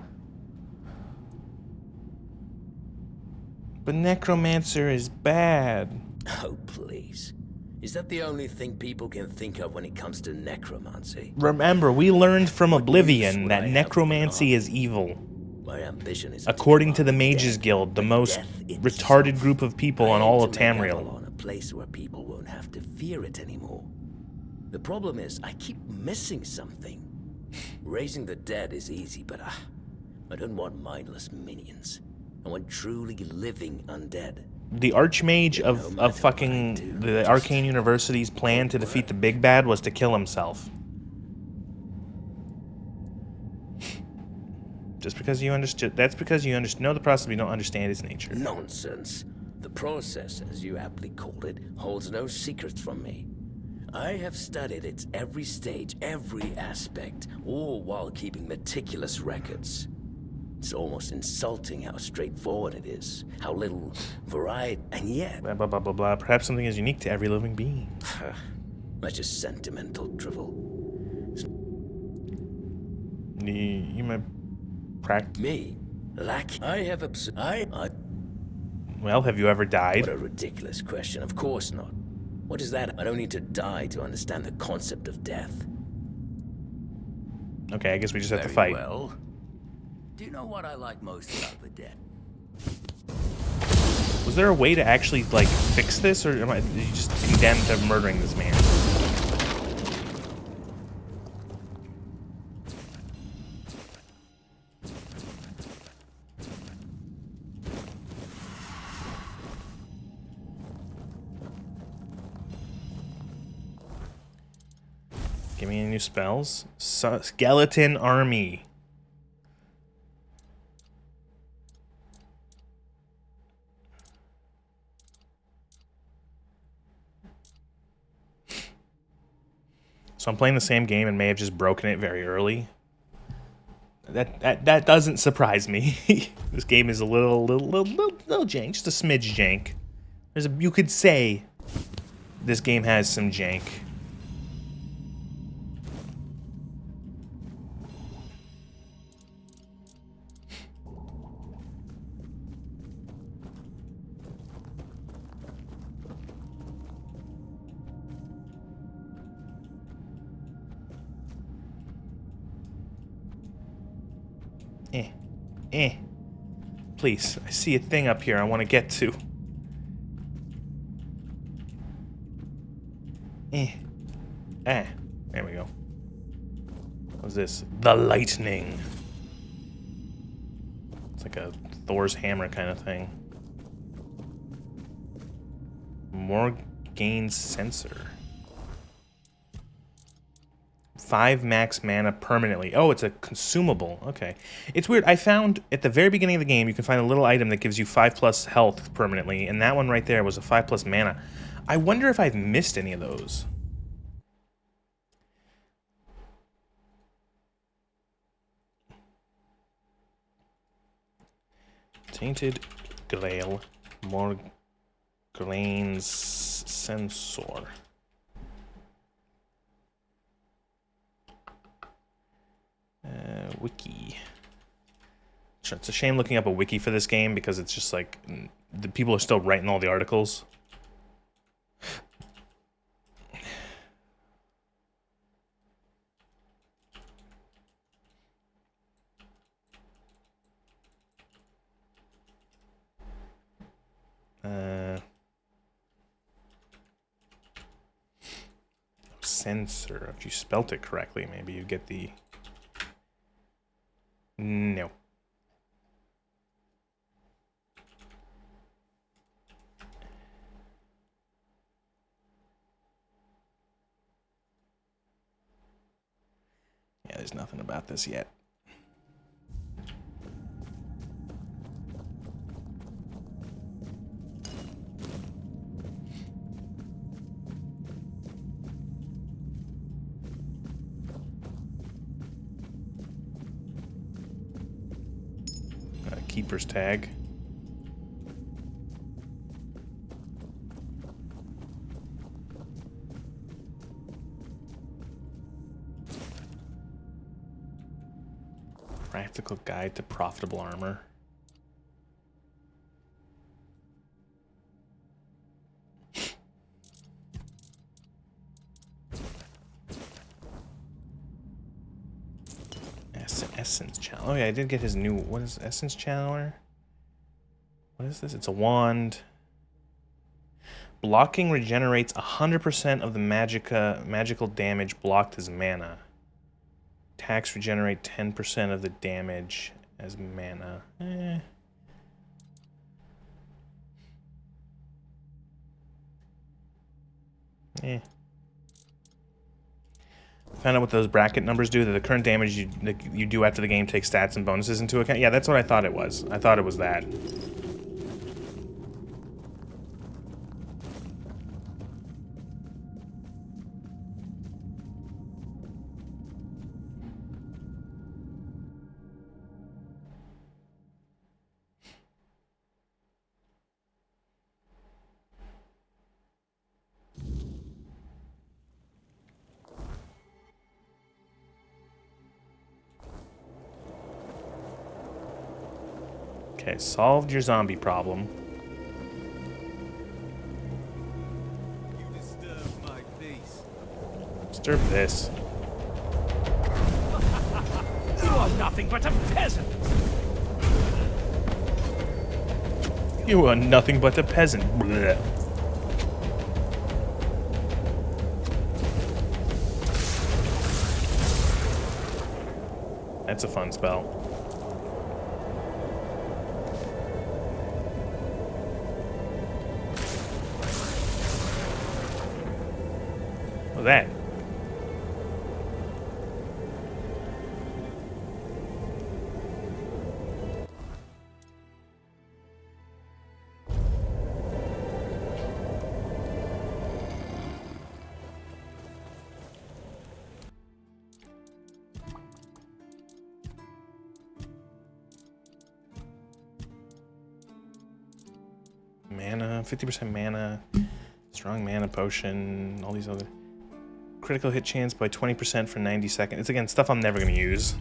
But necromancer is bad. Oh, please. Is that the only thing people can think of when it comes to necromancy? Remember, we learned from What use Oblivion would that I have with an necromancy is army? evil. My ambition is According to the Mages Guild, the most retarded group of people on all of Tamriel. Avalon a place where people won't have to fear it anymore. The problem is, I keep missing something. Raising the dead is easy, but I don't want mindless minions. I want truly living undead. The Archmage of fucking the Arcane University's plan to defeat the big bad was to kill himself. Just because you understood, that's because you know the process, but you don't understand its nature. Nonsense. The process, as you aptly called it, holds no secrets from me. I have studied its every stage, every aspect, all while keeping meticulous records. It's almost insulting how straightforward it is, how little variety, and yet... Blah, blah, blah, blah, blah. Perhaps something is unique to every living being. That's just sentimental drivel. You might practice... Me? I have Well, have you ever died? What a ridiculous question. Of course not. What is that? I don't need to die to understand the concept of death. Okay, I guess we just have to Very fight. well. Do you know what I like most about the dead? Was there a way to actually, like, fix this, or am I just condemned to murdering this man? Give me any new spells. Skeleton Army. So I'm playing the same game and may have just broken it very early. That doesn't surprise me. This game is a little jank, just a smidge jank. You could say this game has some jank. Please, I see a thing up here I want to get to. There we go. What's this? The lightning. It's like a Thor's hammer kind of thing. Morgane's sensor. 5 max mana permanently. Oh, it's a consumable. Okay. It's weird. I found at the very beginning of the game, you can find a little item that gives you 5+ health permanently, and that one right there was a 5+ mana. I wonder if I've missed any of those. Tainted Grail. Morgane's sensor. Wiki. It's a shame looking up a wiki for this game because it's just like the people are still writing all the articles. Sensor. If you spelt it correctly, maybe you get the. No. Yeah, there's nothing about this yet. Keeper's tag. Practical guide to profitable armor. Essence Channel. Oh yeah, I did get his new. What is Essence Channeler? What is this? It's a wand. Blocking regenerates 100% of the magical damage blocked as mana. Attacks regenerate 10% of the damage as mana. Find out what those bracket numbers do. That the current damage you do after the game takes stats and bonuses into account. Yeah, that's what I thought it was. I thought it was that. Okay, solved your zombie problem. You disturb my peace. Disturb this. You are nothing but a peasant. You are nothing but a peasant. Blech. That's a fun spell. What's that? Mana, 50% mana, strong mana potion, all these other... Critical hit chance by 20% for 90 seconds. It's again stuff I'm never going to use.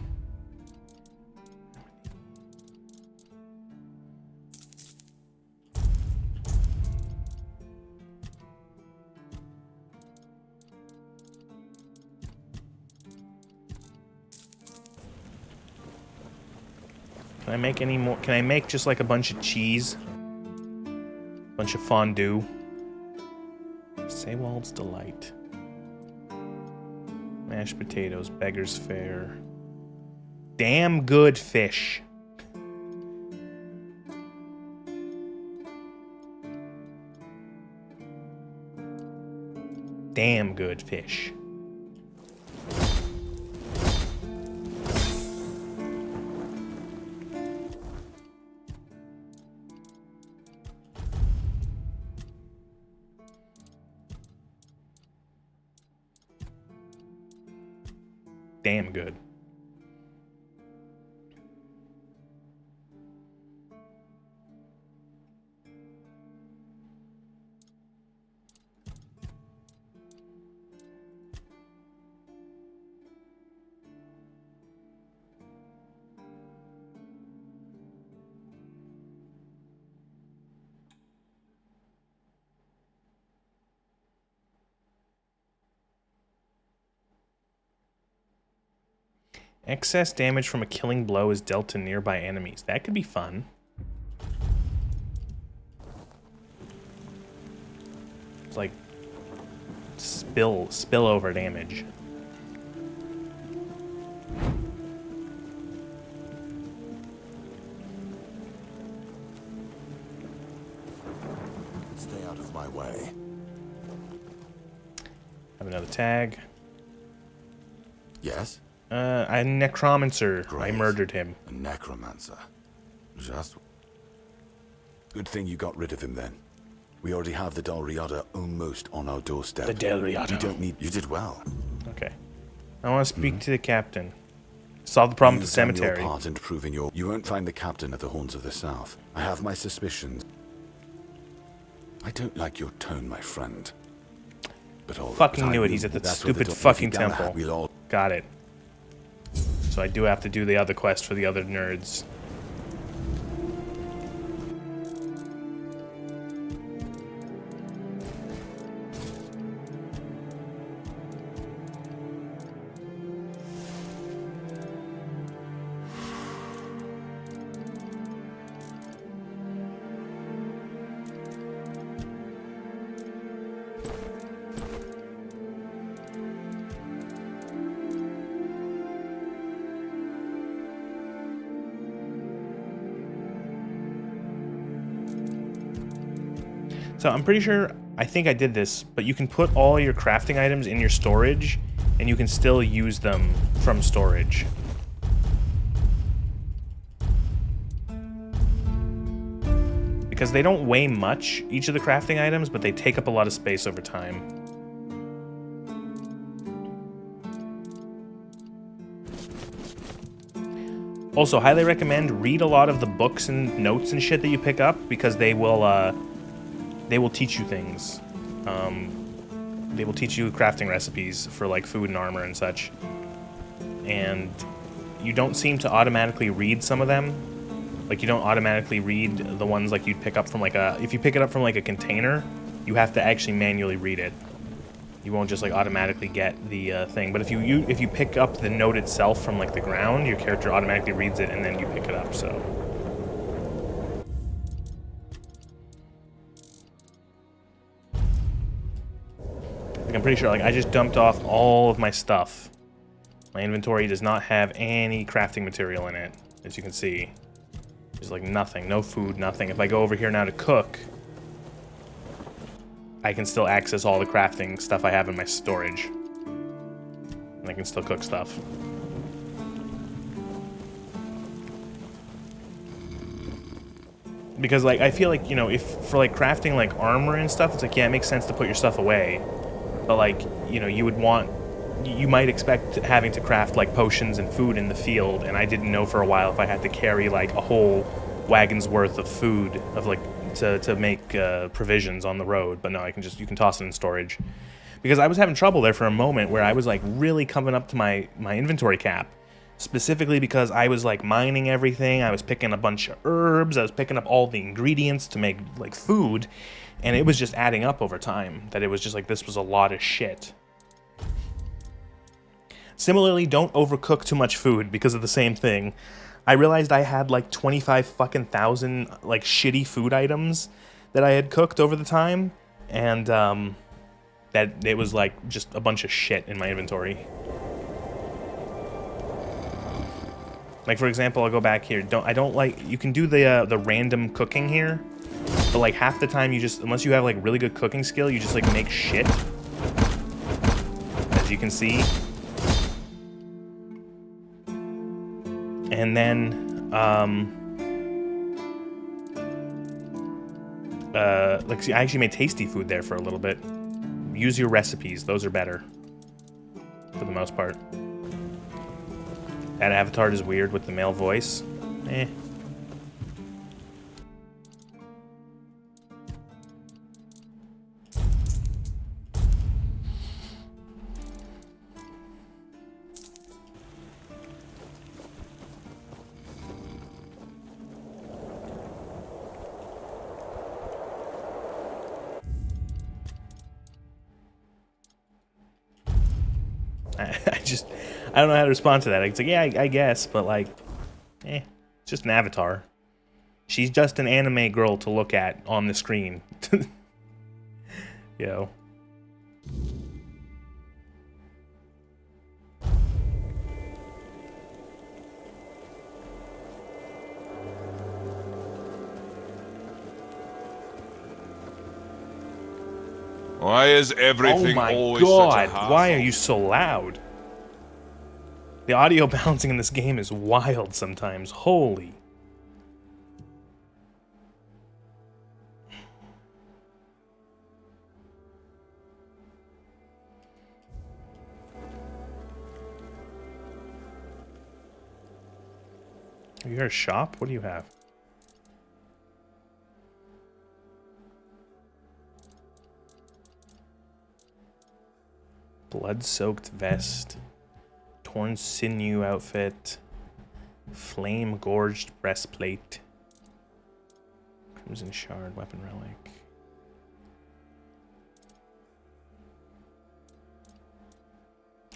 Can I make any more? Can I make just like a bunch of cheese? Bunch of fondue. Saywald's Delight. Mashed potatoes, beggar's fare. Damn good fish. Damn good fish. Damn good. Excess damage from a killing blow is dealt to nearby enemies. That could be fun. It's like spillover damage. Stay out of my way. Have another tag. Yes? A necromancer. Great. I murdered him. A necromancer. Just... Good thing you got rid of him then. We already have the Dalriada almost on our doorstep. The Dalriada. You don't need... You did well. Okay. I want to speak to the captain. Solve the problem with the You've done cemetery. your part in proving your... You won't find the captain at the Horns of the South. I have my suspicions. I don't like your tone, my friend. But all Fucking knew it. He's at the stupid fucking temple. We'll all... Got it. So I do have to do the other quest for the other nerds. So I'm pretty sure, I think I did this, but you can put all your crafting items in your storage, and you can still use them from storage. Because they don't weigh much, each of the crafting items, but they take up a lot of space over time. Also, highly recommend read a lot of the books and notes and shit that you pick up, because they will teach you things. They will teach you crafting recipes for like food and armor and such. And you don't seem to automatically read some of them. Like you don't automatically read the ones like you'd pick up from like a, if you pick it up from like a container, you have to actually manually read it. You won't just like automatically get the thing. But if you pick up the note itself from like the ground, your character automatically reads it and then you pick it up, so. I'm pretty sure, like, I just dumped off all of my stuff. My inventory does not have any crafting material in it, as you can see. There's, like, nothing. No food, nothing. If I go over here now to cook, I can still access all the crafting stuff I have in my storage. And I can still cook stuff. Because, like, I feel like, you know, if for, like, crafting, like, armor and stuff, it's like, yeah, it makes sense to put your stuff away. But, like, you know, you might expect having to craft, like, potions and food in the field, and I didn't know for a while if I had to carry, like, a whole wagon's worth of food, of, like, to make provisions on the road. But no, you can toss it in storage. Because I was having trouble there for a moment where I was, like, really coming up to my inventory cap. Specifically because I was, like, mining everything, I was picking a bunch of herbs, I was picking up all the ingredients to make, like, food, and it was just adding up over time, that it was just like, this was a lot of shit. Similarly, don't overcook too much food because of the same thing. I realized I had like 25 fucking thousand, like, shitty food items that I had cooked over the time, and that it was like just a bunch of shit in my inventory. Like, for example, I'll go back here. You can do the random cooking here, but like half the time unless you have like really good cooking skill, you just like make shit. As you can see. And then, like, see, I actually made tasty food there for a little bit. Use your recipes, those are better. For the most part. That avatar is weird with the male voice. Eh. I don't know how to respond to that. It's like, yeah, I guess, but like, it's just an avatar. She's just an anime girl to look at on the screen. Yo. Why is everything always such a hassle? Why are you so loud? The audio balancing in this game is wild sometimes. Holy. Are you at a shop? What do you have? Blood-soaked vest. Torn sinew outfit. Flame gorged breastplate. Crimson shard weapon relic.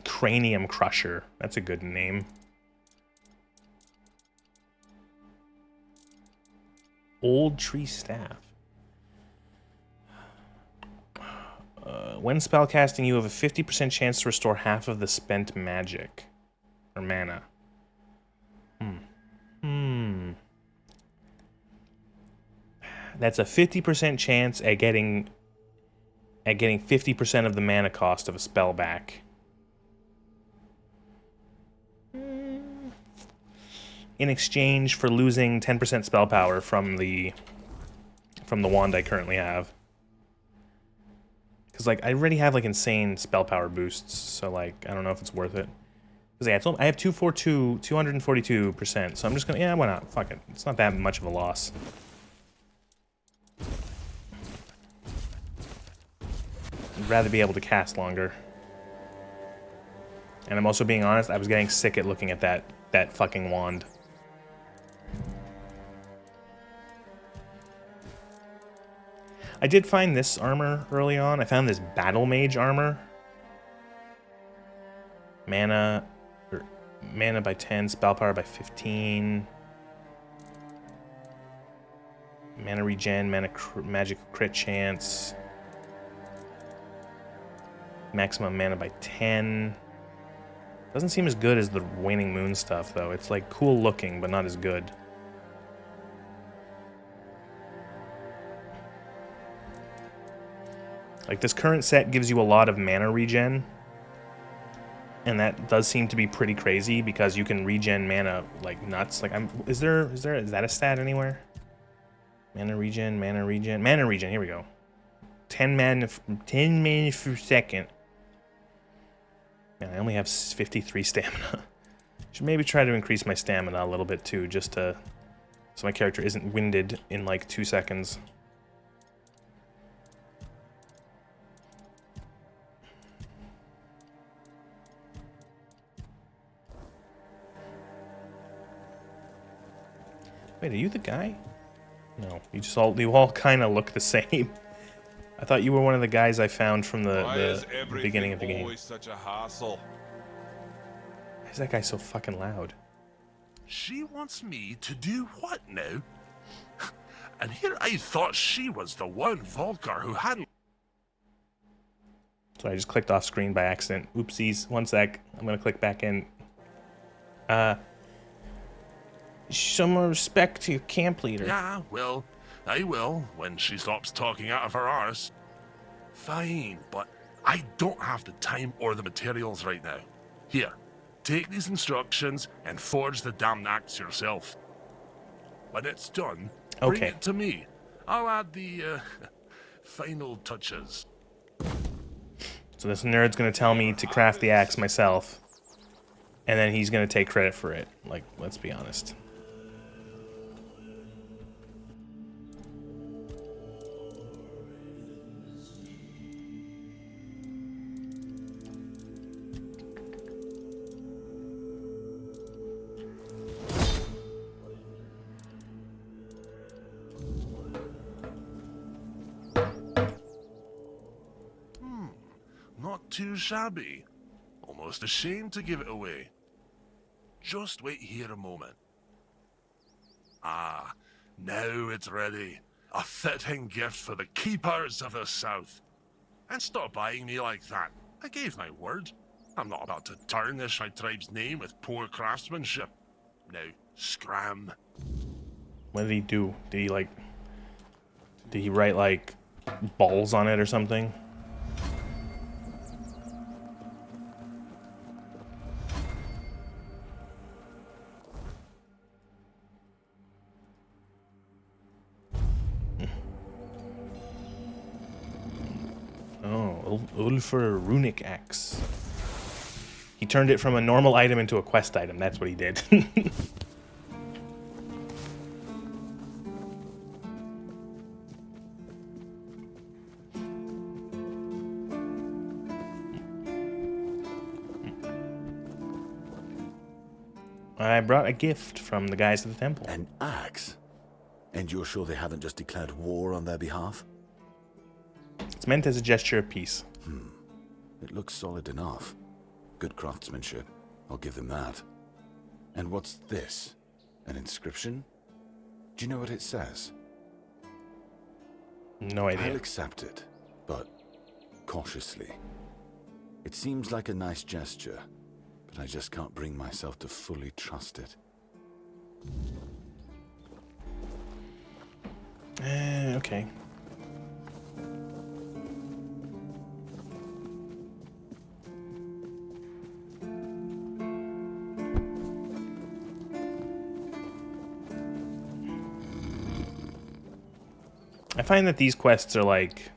Cranium crusher. That's a good name. Old tree staff. When spellcasting, you have a 50% chance to restore half of the spent magic or mana. That's a 50% chance at getting 50% of the mana cost of a spell back. In exchange for losing 10% spell power from the wand I currently have. Because, like, I already have, like, insane spell power boosts, so, like, I don't know if it's worth it. Because, yeah, I have 242%, so I'm just gonna, yeah, why not? Fuck it. It's not that much of a loss. I'd rather be able to cast longer. And I'm also being honest, I was getting sick at looking at that fucking wand. I did find this armor early on. I found this battle mage armor. Mana by 10, spell power by 15. Mana regen, magic crit chance. Maximum mana by 10. Doesn't seem as good as the Waning Moon stuff, though. It's, like, cool looking, but not as good. Like, this current set gives you a lot of mana regen. And that does seem to be pretty crazy, because you can regen mana like nuts. Like, is that a stat anywhere? Mana regen, here we go. 10 mana per second. Man, I only have 53 stamina. Should maybe try to increase my stamina a little bit too, just so my character isn't winded in like 2 seconds. Wait, are you the guy? No, you all kind of look the same. I thought you were one of the guys I found from the beginning of the game. Always such a hassle. Why is that guy so fucking loud? She wants me to do what now? And here I thought she was the one Volkar who hadn't. So I just clicked off screen by accident. Oopsies. One sec. I'm gonna click back in. Show more respect to your camp leader. Yeah, well, I will when she stops talking out of her arse. Fine, but I don't have the time or the materials right now. Here, take these instructions and forge the damn axe yourself. When it's done, bring it to me. I'll add the final touches. So this nerd's gonna tell me to craft the axe myself, and then he's gonna take credit for it. Like, let's be honest. Not too shabby. Almost ashamed to give it away. Just wait here a moment. Ah, now it's ready. A fitting gift for the keepers of the South. And stop eyeing me like that. I gave my word. I'm not about to tarnish my tribe's name with poor craftsmanship. Now, scram. What did he do? Did he write, like, balls on it or something? Oh, Ulfur Runic Axe. He turned it from a normal item into a quest item. That's what he did. I brought a gift from the guys at the temple. An axe? And you're sure they haven't just declared war on their behalf? It's meant as a gesture of peace. It looks solid enough. Good craftsmanship. I'll give them that. And what's this? An inscription? Do you know what it says? No idea. I'll accept it, but cautiously. It seems like a nice gesture, but I just can't bring myself to fully trust it. Okay. I find that these quests are like,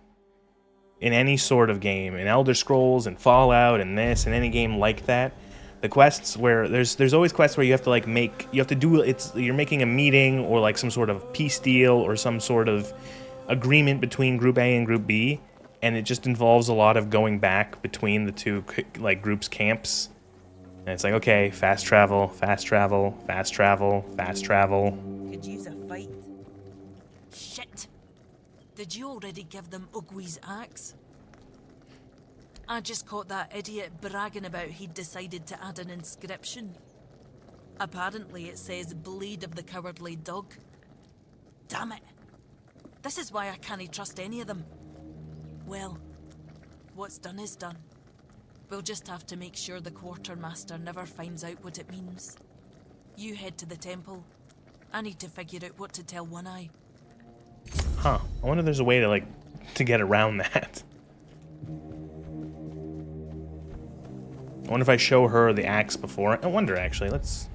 in any sort of game, in Elder Scrolls and Fallout and this, and any game like that, the quests where there's always quests where you have to like you're making a meeting or like some sort of peace deal or some sort of agreement between Group A and Group B, and it just involves a lot of going back between the two like groups' camps. And it's like, okay, fast travel, fast travel, fast travel, fast travel. Could use a fight. Shit! Did you already give them Ugwi's axe? I just caught that idiot bragging about he'd decided to add an inscription. Apparently it says Blade of the Cowardly Dog. Damn it! This is why I can't trust any of them. Well, what's done is done. We'll just have to make sure the quartermaster never finds out what it means. You head to the temple. I need to figure out what to tell One Eye. Huh. I wonder if there's a way to get around that. I wonder if I show her the axe before. I wonder actually. Let's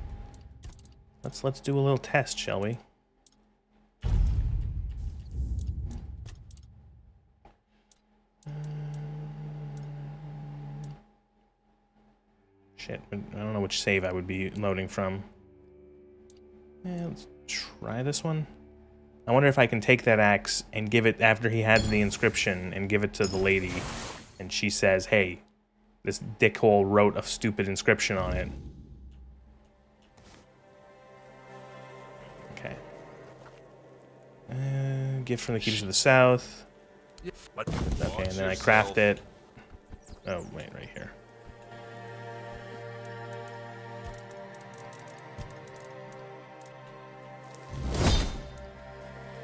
do a little test, shall we? Shit, I don't know which save I would be loading from. Yeah, let's try this one. I wonder if I can take that axe and give it after he has the inscription and give it to the lady, and she says, "Hey, this dickhole wrote a stupid inscription on it." Okay. Gift from the Keepers of the South. Okay, and then I craft it. Oh, wait, right here.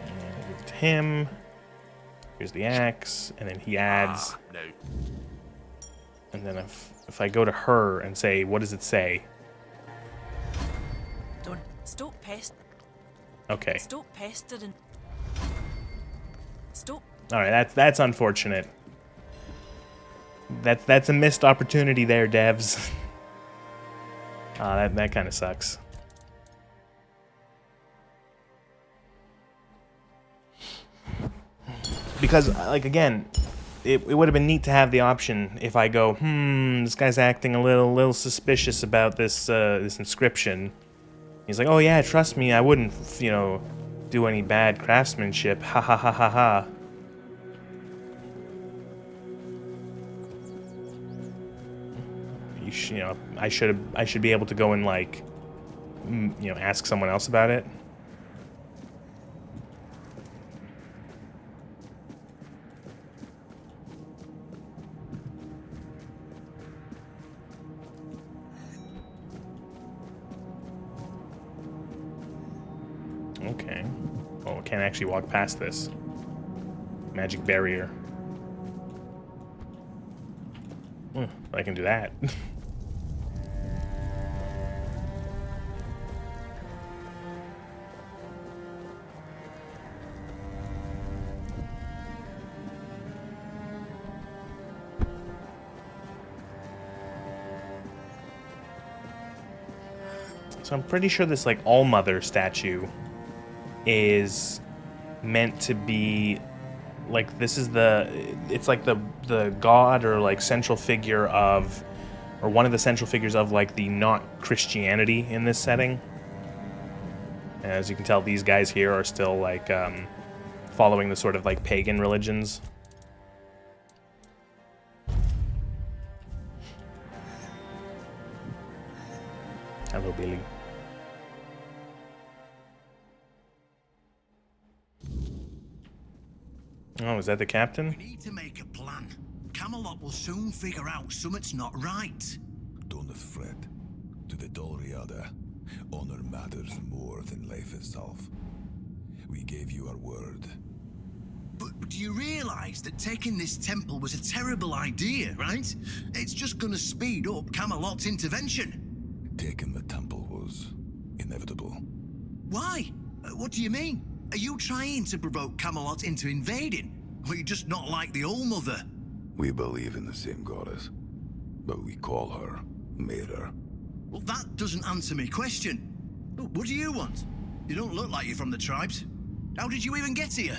And give it to him. Here's the axe, and then he adds. No. And then if I go to her and say, what does it say? Don't stop pest. Okay. Stop pestering. Stop. All right, that's unfortunate. That's a missed opportunity there, devs. That kind of sucks. Because, like, again, it would have been neat to have the option if I go, this guy's acting a little suspicious about this this inscription. He's like, oh yeah, trust me, I wouldn't, do any bad craftsmanship. Ha ha ha ha ha. I should be able to go and like, ask someone else about it. Okay. Oh, I can't actually walk past this. Magic barrier. I can do that. So I'm pretty sure this like All-Mother statue is meant to be like, this is it's like the god or like central figure of, or one of the central figures of like the not Christianity in this setting. And as you can tell, these guys here are still like following the sort of like pagan religions. Hello, Billy. Oh, is that the captain? We need to make a plan. Camelot will soon figure out something's not right. Don't fret. To the Doriada, honor matters more than life itself. We gave you our word. But do you realize that taking this temple was a terrible idea, right? It's just gonna speed up Camelot's intervention. Taking the temple was inevitable. Why? What do you mean? Are you trying to provoke Camelot into invading? Or you just not like the Old Mother? We believe in the same goddess, but we call her Mera. Well, that doesn't answer my question. What do you want? You don't look like you're from the tribes. How did you even get here?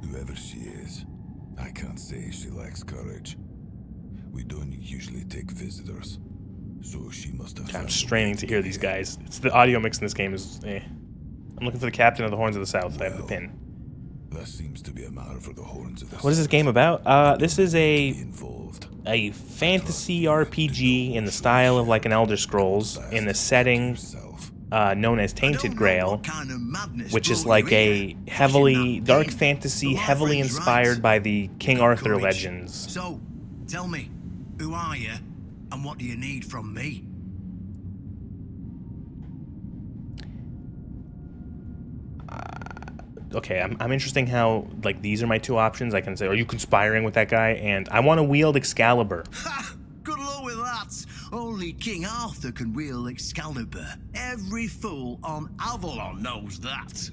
Whoever she is, I can't say she lacks courage. We don't usually take visitors, so she must have. I'm straining to hear these guys. It's the audio mix in this game is. I'm looking for the captain of the Horns of the South. I have the pin. That seems to be a matter for the Horns of the South. What is this game about? This is a fantasy RPG in the style of like an Elder Scrolls in the setting known as Tainted Grail, which is like a heavily dark fantasy, heavily inspired by the King Arthur legends. So, tell me, who are you, and what do you need from me? Okay, I'm interesting how, like, these are my two options. I can say, are you conspiring with that guy? And I want to wield Excalibur. Ha! Good luck with that. Only King Arthur can wield Excalibur. Every fool on Avalon knows that.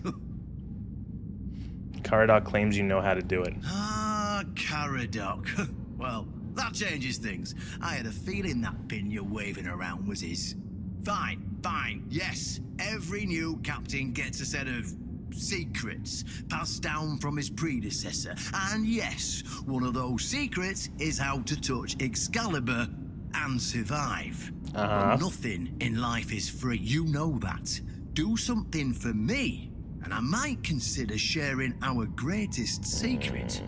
Caradoc claims you know how to do it. Ah, Caradoc. Well, that changes things. I had a feeling that pin you're waving around was his. Fine, yes. Every new captain gets a set of secrets passed down from his predecessor. And yes, one of those secrets is how to touch Excalibur and survive. But nothing in life is free. You know that. Do something for me, and I might consider sharing our greatest secret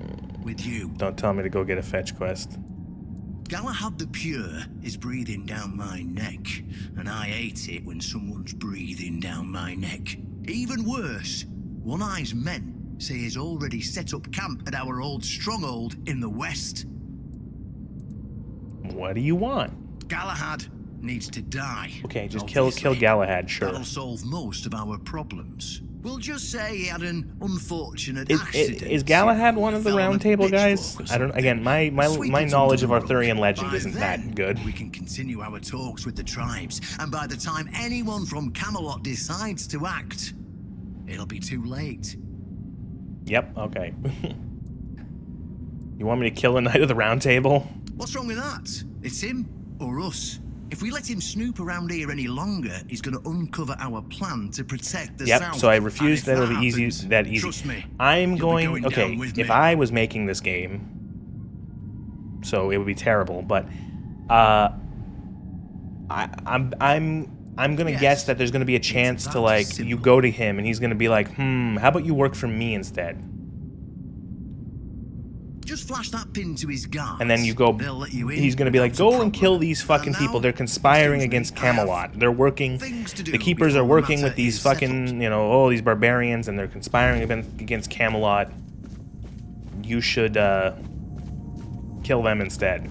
with you. Don't tell me to go get a fetch quest. Galahad the Pure is breathing down my neck, and I hate it when someone's breathing down my neck. Even worse, One Eye's men say he's already set up camp at our old stronghold in the west. What do you want? Galahad needs to die. Okay, just kill Galahad, sure. That'll solve most of our problems. We'll just say he had an unfortunate accident. Is Galahad one of the Round Table guys? I don't. Again, my knowledge of Arthurian legend isn't that good. We can continue our talks with the tribes, and by the time anyone from Camelot decides to act, it'll be too late. Yep. Okay. You want me to kill a Knight of the Round Table? What's wrong with that? It's him or us. If we let him snoop around here any longer, he's going to uncover our plan to protect the South. Yep, so I refuse that it'll be easy. Trust me, I'm going okay, if I was making this game, so it would be terrible, but I'm going to guess that there's going to be a chance to, like, you go to him and he's going to be like, how about you work for me instead? Just flash that pin to his guards. And then you go, he's going to be like, go and kill these fucking people. They're conspiring against Camelot. They're working, the keepers are working with these fucking, these barbarians, and they're conspiring against Camelot. You should kill them instead.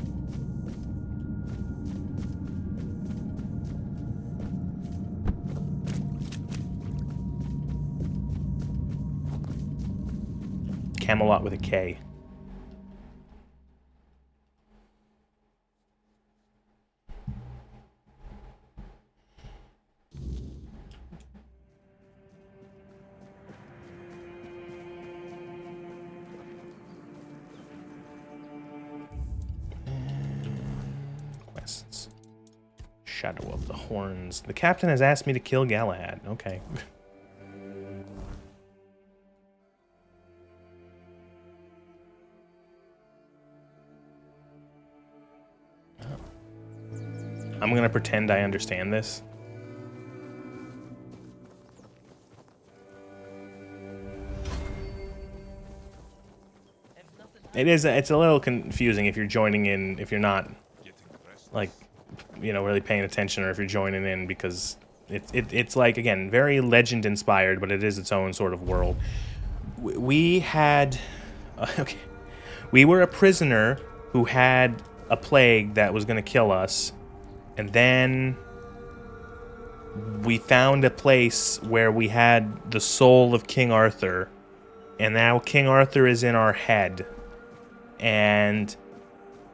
Camelot with a K. Quests. Shadow of the Horns. The captain has asked me to kill Galahad. Okay. I'm gonna pretend I understand this. It's a little confusing if you're joining in, if you're not, like, really paying attention, or if you're joining in, because it's like, again, very legend inspired, but it is its own sort of world. We had Okay. We were a prisoner who had a plague that was going to kill us. And then we found a place where we had the soul of King Arthur. And now King Arthur is in our head. And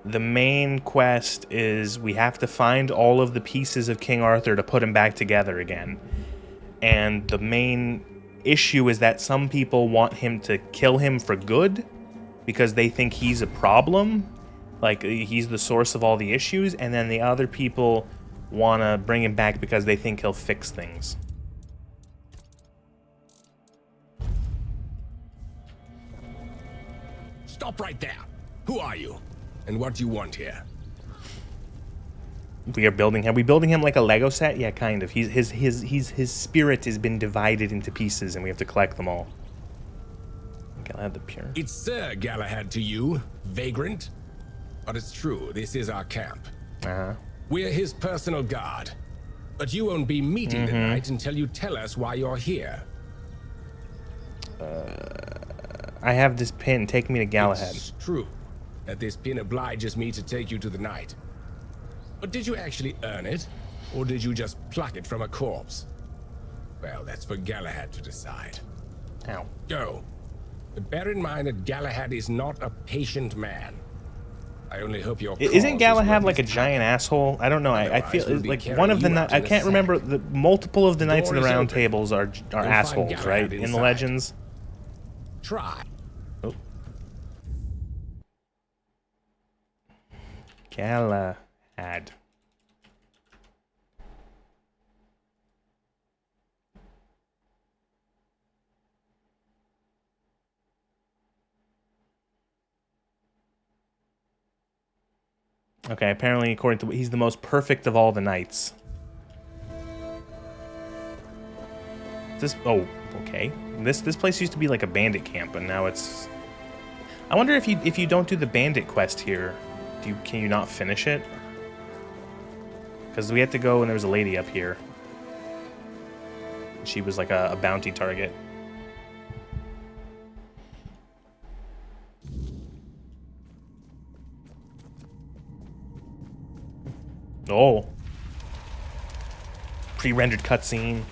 the main quest is we have to find all of the pieces of King Arthur to put him back together again. And the main issue is that some people want him to kill him for good because they think he's a problem. Like, he's the source of all the issues. And then the other people want to bring him back because they think he'll fix things. Stop right there. Who are you? And what do you want here? We are building him. Are we building him like a Lego set? Yeah, kind of. His spirit has been divided into pieces, and we have to collect them all. Galahad the Pure. It's Sir Galahad to you, vagrant. But it's true, this is our camp. Uh-huh. We're his personal guard. But you won't be meeting tonight until you tell us why you're here. I have this pin. Take me to Galahad. It's true that this pin obliges me to take you to the night. But did you actually earn it? Or did you just pluck it from a corpse? Well, that's for Galahad to decide. Ow. Go. But bear in mind that Galahad is not a patient man. I only hope your Isn't Galahad like a giant asshole? I don't know. I feel like one of the I can't remember the multiple of the Knights of the Round Tables are assholes, right? In the legends. Try. Oh. Galahad. Okay, apparently, according to he's the most perfect of all the knights. Okay. This place used to be like a bandit camp, and now it's. I wonder if you don't do the bandit quest here, can you not finish it? Because we had to go and there was a lady up here. She was like a bounty target. Oh. Pre-rendered cutscene.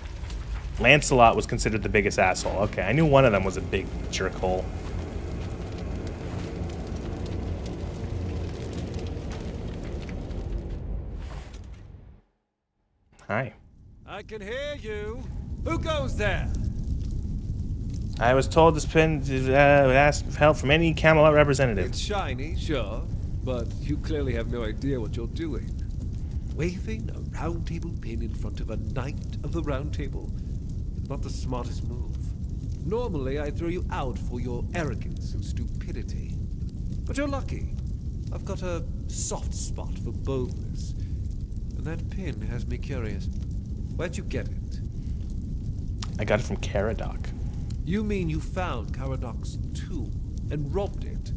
Lancelot was considered the biggest asshole. Okay, I knew one of them was a big jerkhole. Hi. I can hear you. Who goes there? I was told this pin would ask for help from any Camelot representative. It's shiny, sure, but you clearly have no idea what you're doing. Waving a round table pin in front of a knight of the round table. Not the smartest move. Normally, I'd throw you out for your arrogance and stupidity. But you're lucky. I've got a soft spot for boldness. And that pin has me curious. Where'd you get it? I got it from Caradoc. You mean you found Caradoc's tomb and robbed it?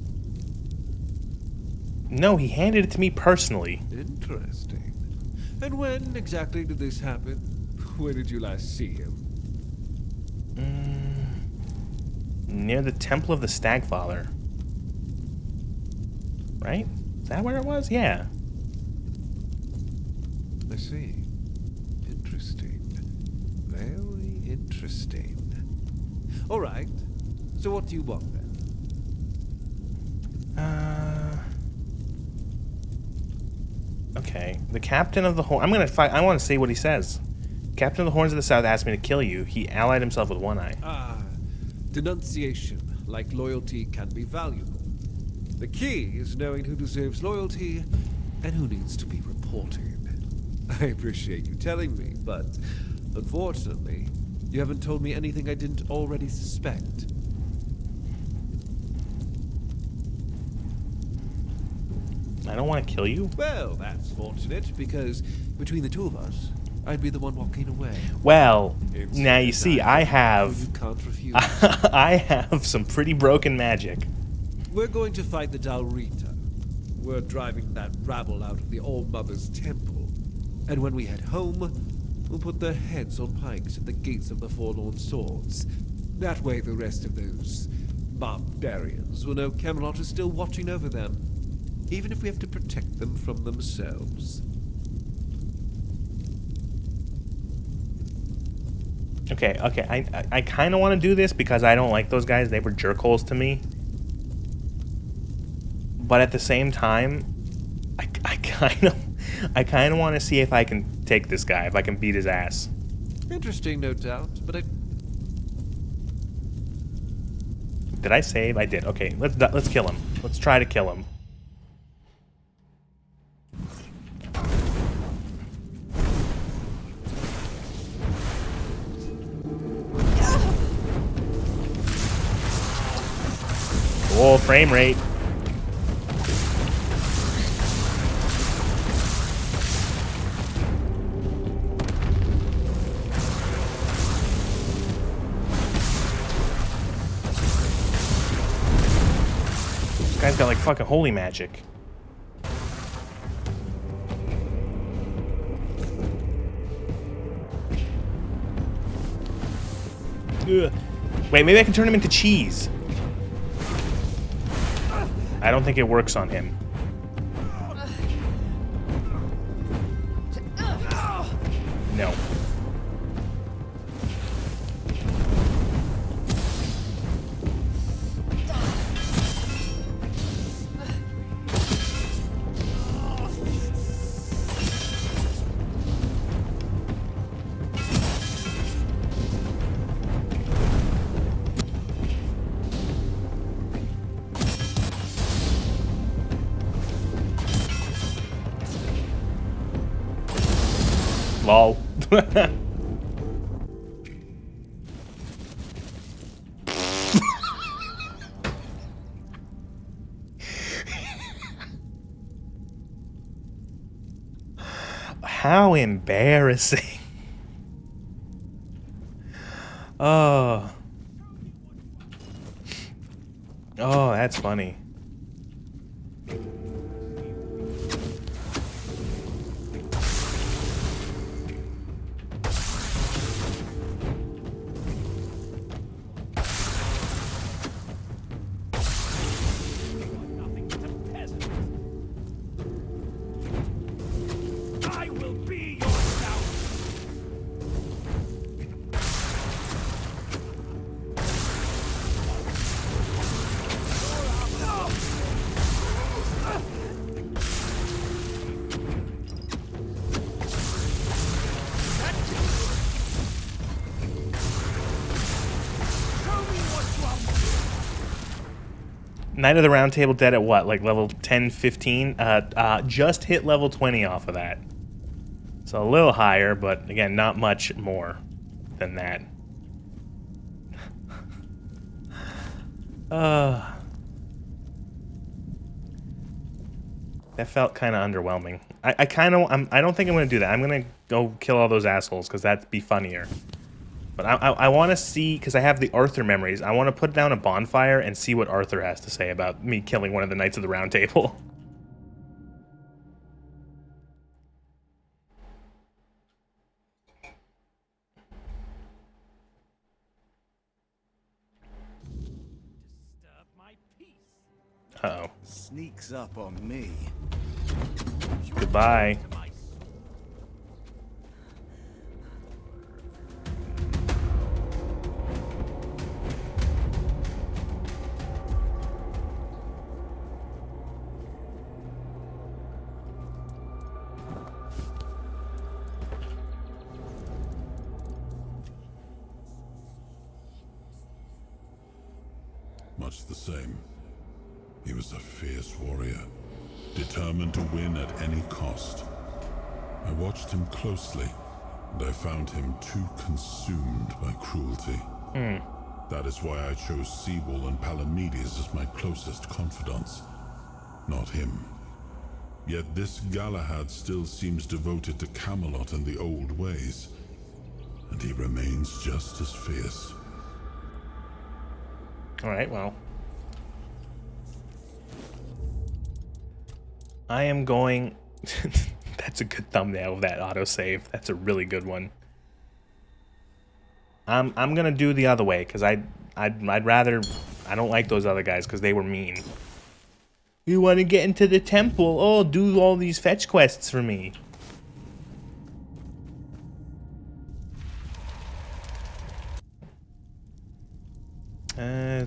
No, he handed it to me personally. Interesting. And when exactly did this happen? Where did you last see him? Near the Temple of the Stagfather. Right? Is that where it was? Yeah. I see. Interesting. Very interesting. All right. So what do you want then? Okay. The Captain of the Horn. I want to see what he says. Captain of the Horns of the South asked me to kill you. He allied himself with One Eye. Denunciation, like loyalty, can be valuable. The key is knowing who deserves loyalty and who needs to be reported. I appreciate you telling me, but unfortunately, you haven't told me anything I didn't already suspect. I don't want to kill you. Well, that's fortunate, because between the two of us, I'd be the one walking away. Well, now you see, I have... You can't refuse. I have some pretty broken magic. We're going to fight the Dalrita. We're driving that rabble out of the All-Mother's temple. And when we head home, we'll put their heads on pikes at the gates of the Forlorn Swords. That way the rest of those barbarians will know Camelot is still watching over them, even if we have to protect them from themselves. Okay, I kind of want to do this because I don't like those guys. They were jerkholes to me. But at the same time, I kind of want to see if I can take this guy, if I can beat his ass. Interesting, no doubt, but Did I save? I did. Okay, let's kill him. Let's try to kill him. Whoa, frame rate. This guy's got like fucking holy magic. Ugh. Wait, maybe I can turn him into cheese. I don't think it works on him. No. Lol. How embarrassing. Oh. Oh, that's funny. Knight of the Round Table dead at what? Like level 10, 15? Just hit level 20 off of that. So a little higher, but again, not much more than that. That felt kind of underwhelming. I don't think I'm going to do that. I'm going to go kill all those assholes because that'd be funnier. But I want to see, because I have the Arthur memories, I want to put down a bonfire and see what Arthur has to say about me killing one of the Knights of the Round Table. Uh-oh. Sneaks up on me. Goodbye. Much the same. He was a fierce warrior, determined to win at any cost. I watched him closely, and I found him too consumed by cruelty. That is why I chose Sebel and Palamedes as my closest confidants, not him. Yet this Galahad still seems devoted to Camelot and the old ways, and he remains just as fierce. Alright, well. I am going... That's a good thumbnail of that autosave. That's a really good one. I'm gonna do the other way, because I'd rather I don't like those other guys because they were mean. You want to get into the temple? Oh, do all these fetch quests for me. I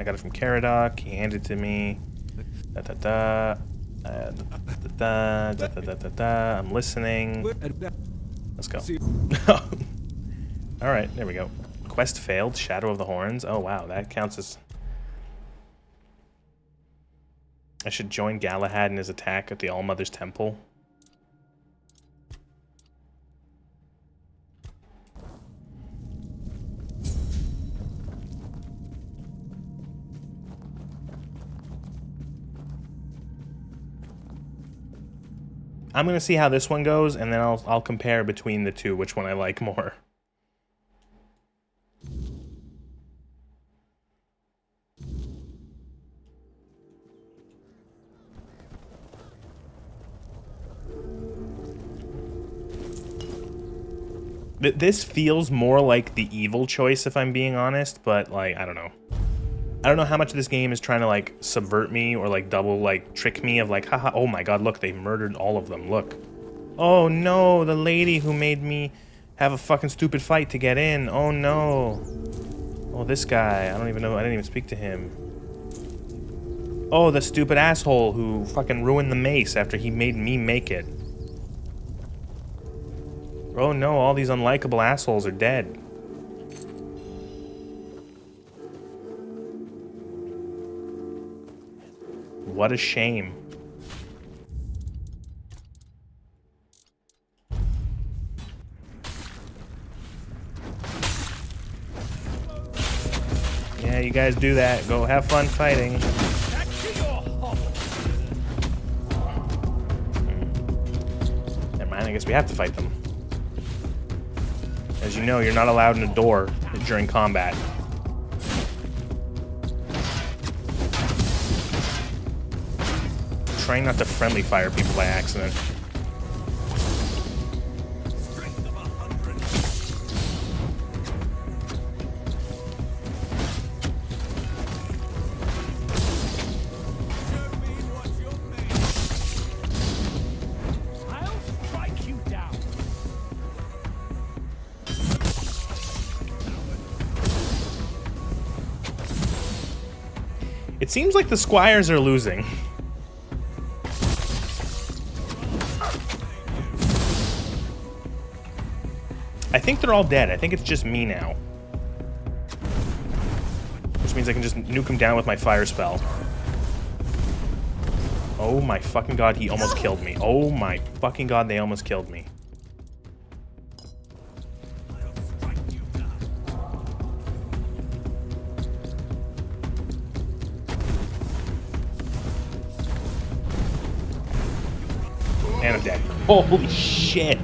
got it from Caradoc. He handed it to me. I'm listening. Let's go. Alright, there we go. Quest failed. Shadow of the Horns. Oh, wow. That counts as... I should join Galahad in his attack at the Allmother's Temple. I'm gonna see how this one goes, and then I'll compare between the two, which one I like more. This feels more like the evil choice, if I'm being honest, but like, I don't know. I don't know how much of this game is trying to like subvert me or like double like trick me of like, haha, oh my god, look, they murdered all of them, look. Oh no, the lady who made me have a fucking stupid fight to get in, oh no. Oh, this guy, I don't even know, I didn't even speak to him. Oh, the stupid asshole who fucking ruined the mace after he made me make it. Oh no, all these unlikable assholes are dead. What a shame. Yeah, you guys do that. Go have fun fighting. Never mind, I guess we have to fight them. As you know, you're not allowed in a door during combat. Trying not to friendly fire people by accident. It seems like the squires are losing. I think they're all dead. I think it's just me now. Which means I can just nuke him down with my fire spell. Oh my fucking god, he almost killed me. Oh my fucking god, they almost killed me. And I'm dead. Holy shit!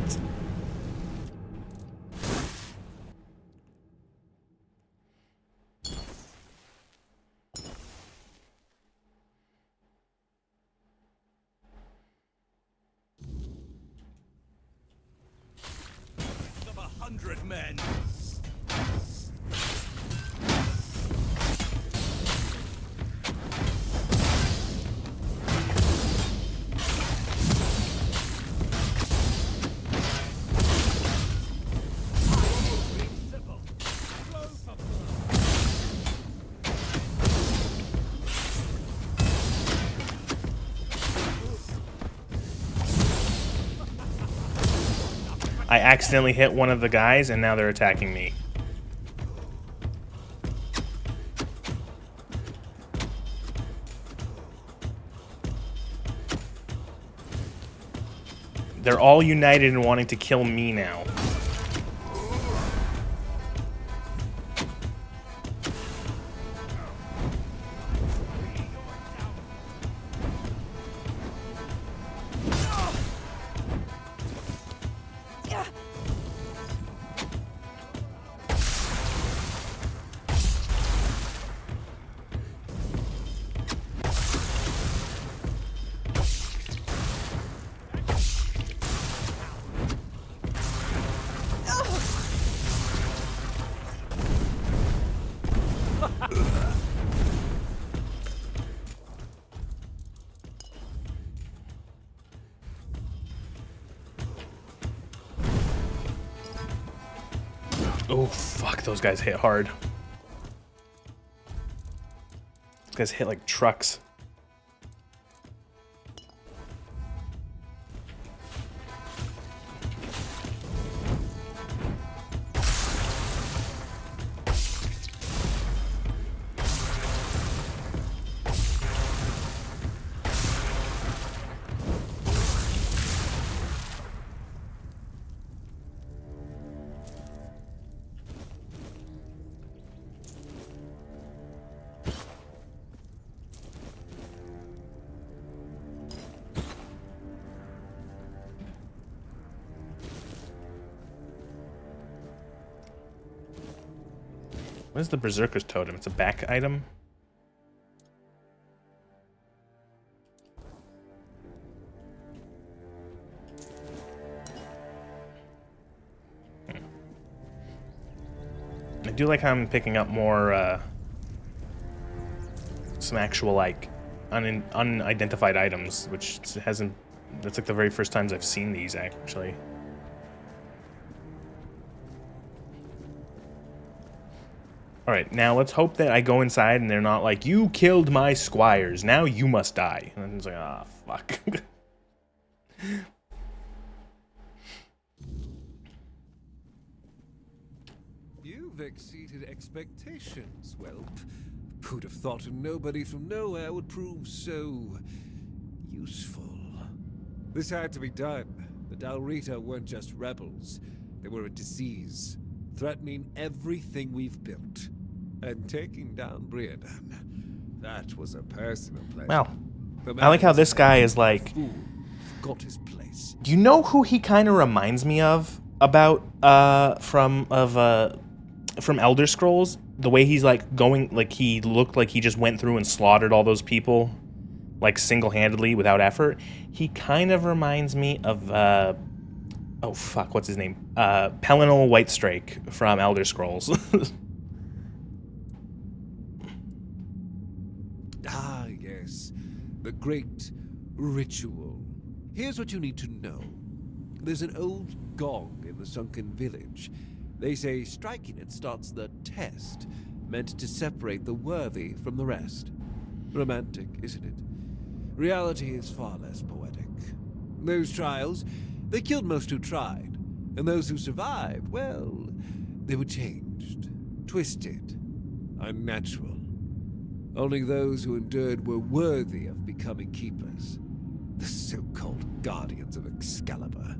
Men. I accidentally hit one of the guys and now they're attacking me. They're all united in wanting to kill me now. Oh, fuck, those guys hit hard. Those guys hit like trucks. What is the Berserker's Totem? It's a back item? I do like how I'm picking up more, some actual, like, unidentified items, which hasn't... That's like the very first times I've seen these, actually. Alright, now let's hope that I go inside and they're not like, you killed my squires, now you must die. And it's like, ah, fuck. You've exceeded expectations, Whelp. Who'd have thought a nobody from nowhere would prove so... useful? This had to be done. The Dalrita weren't just rebels. They were a disease, threatening everything we've built. And taking down Briadan, that was a personal pleasure. Well, I like how this guy is like... Got his place. Do you know who he kind of reminds me of? From Elder Scrolls? The way he's like going, like he looked like he just went through and slaughtered all those people, like single-handedly without effort. He kind of reminds me of, oh fuck, what's his name? Pelennor Whitestrake from Elder Scrolls. Ah, yes. The great ritual. Here's what you need to know. There's an old gong in the sunken village. They say striking it starts the test, meant to separate the worthy from the rest. Romantic, isn't it? Reality is far less poetic. Those trials, they killed most who tried. And those who survived, well, they were changed, twisted, unnatural. Only those who endured were worthy of becoming keepers. The so-called guardians of Excalibur.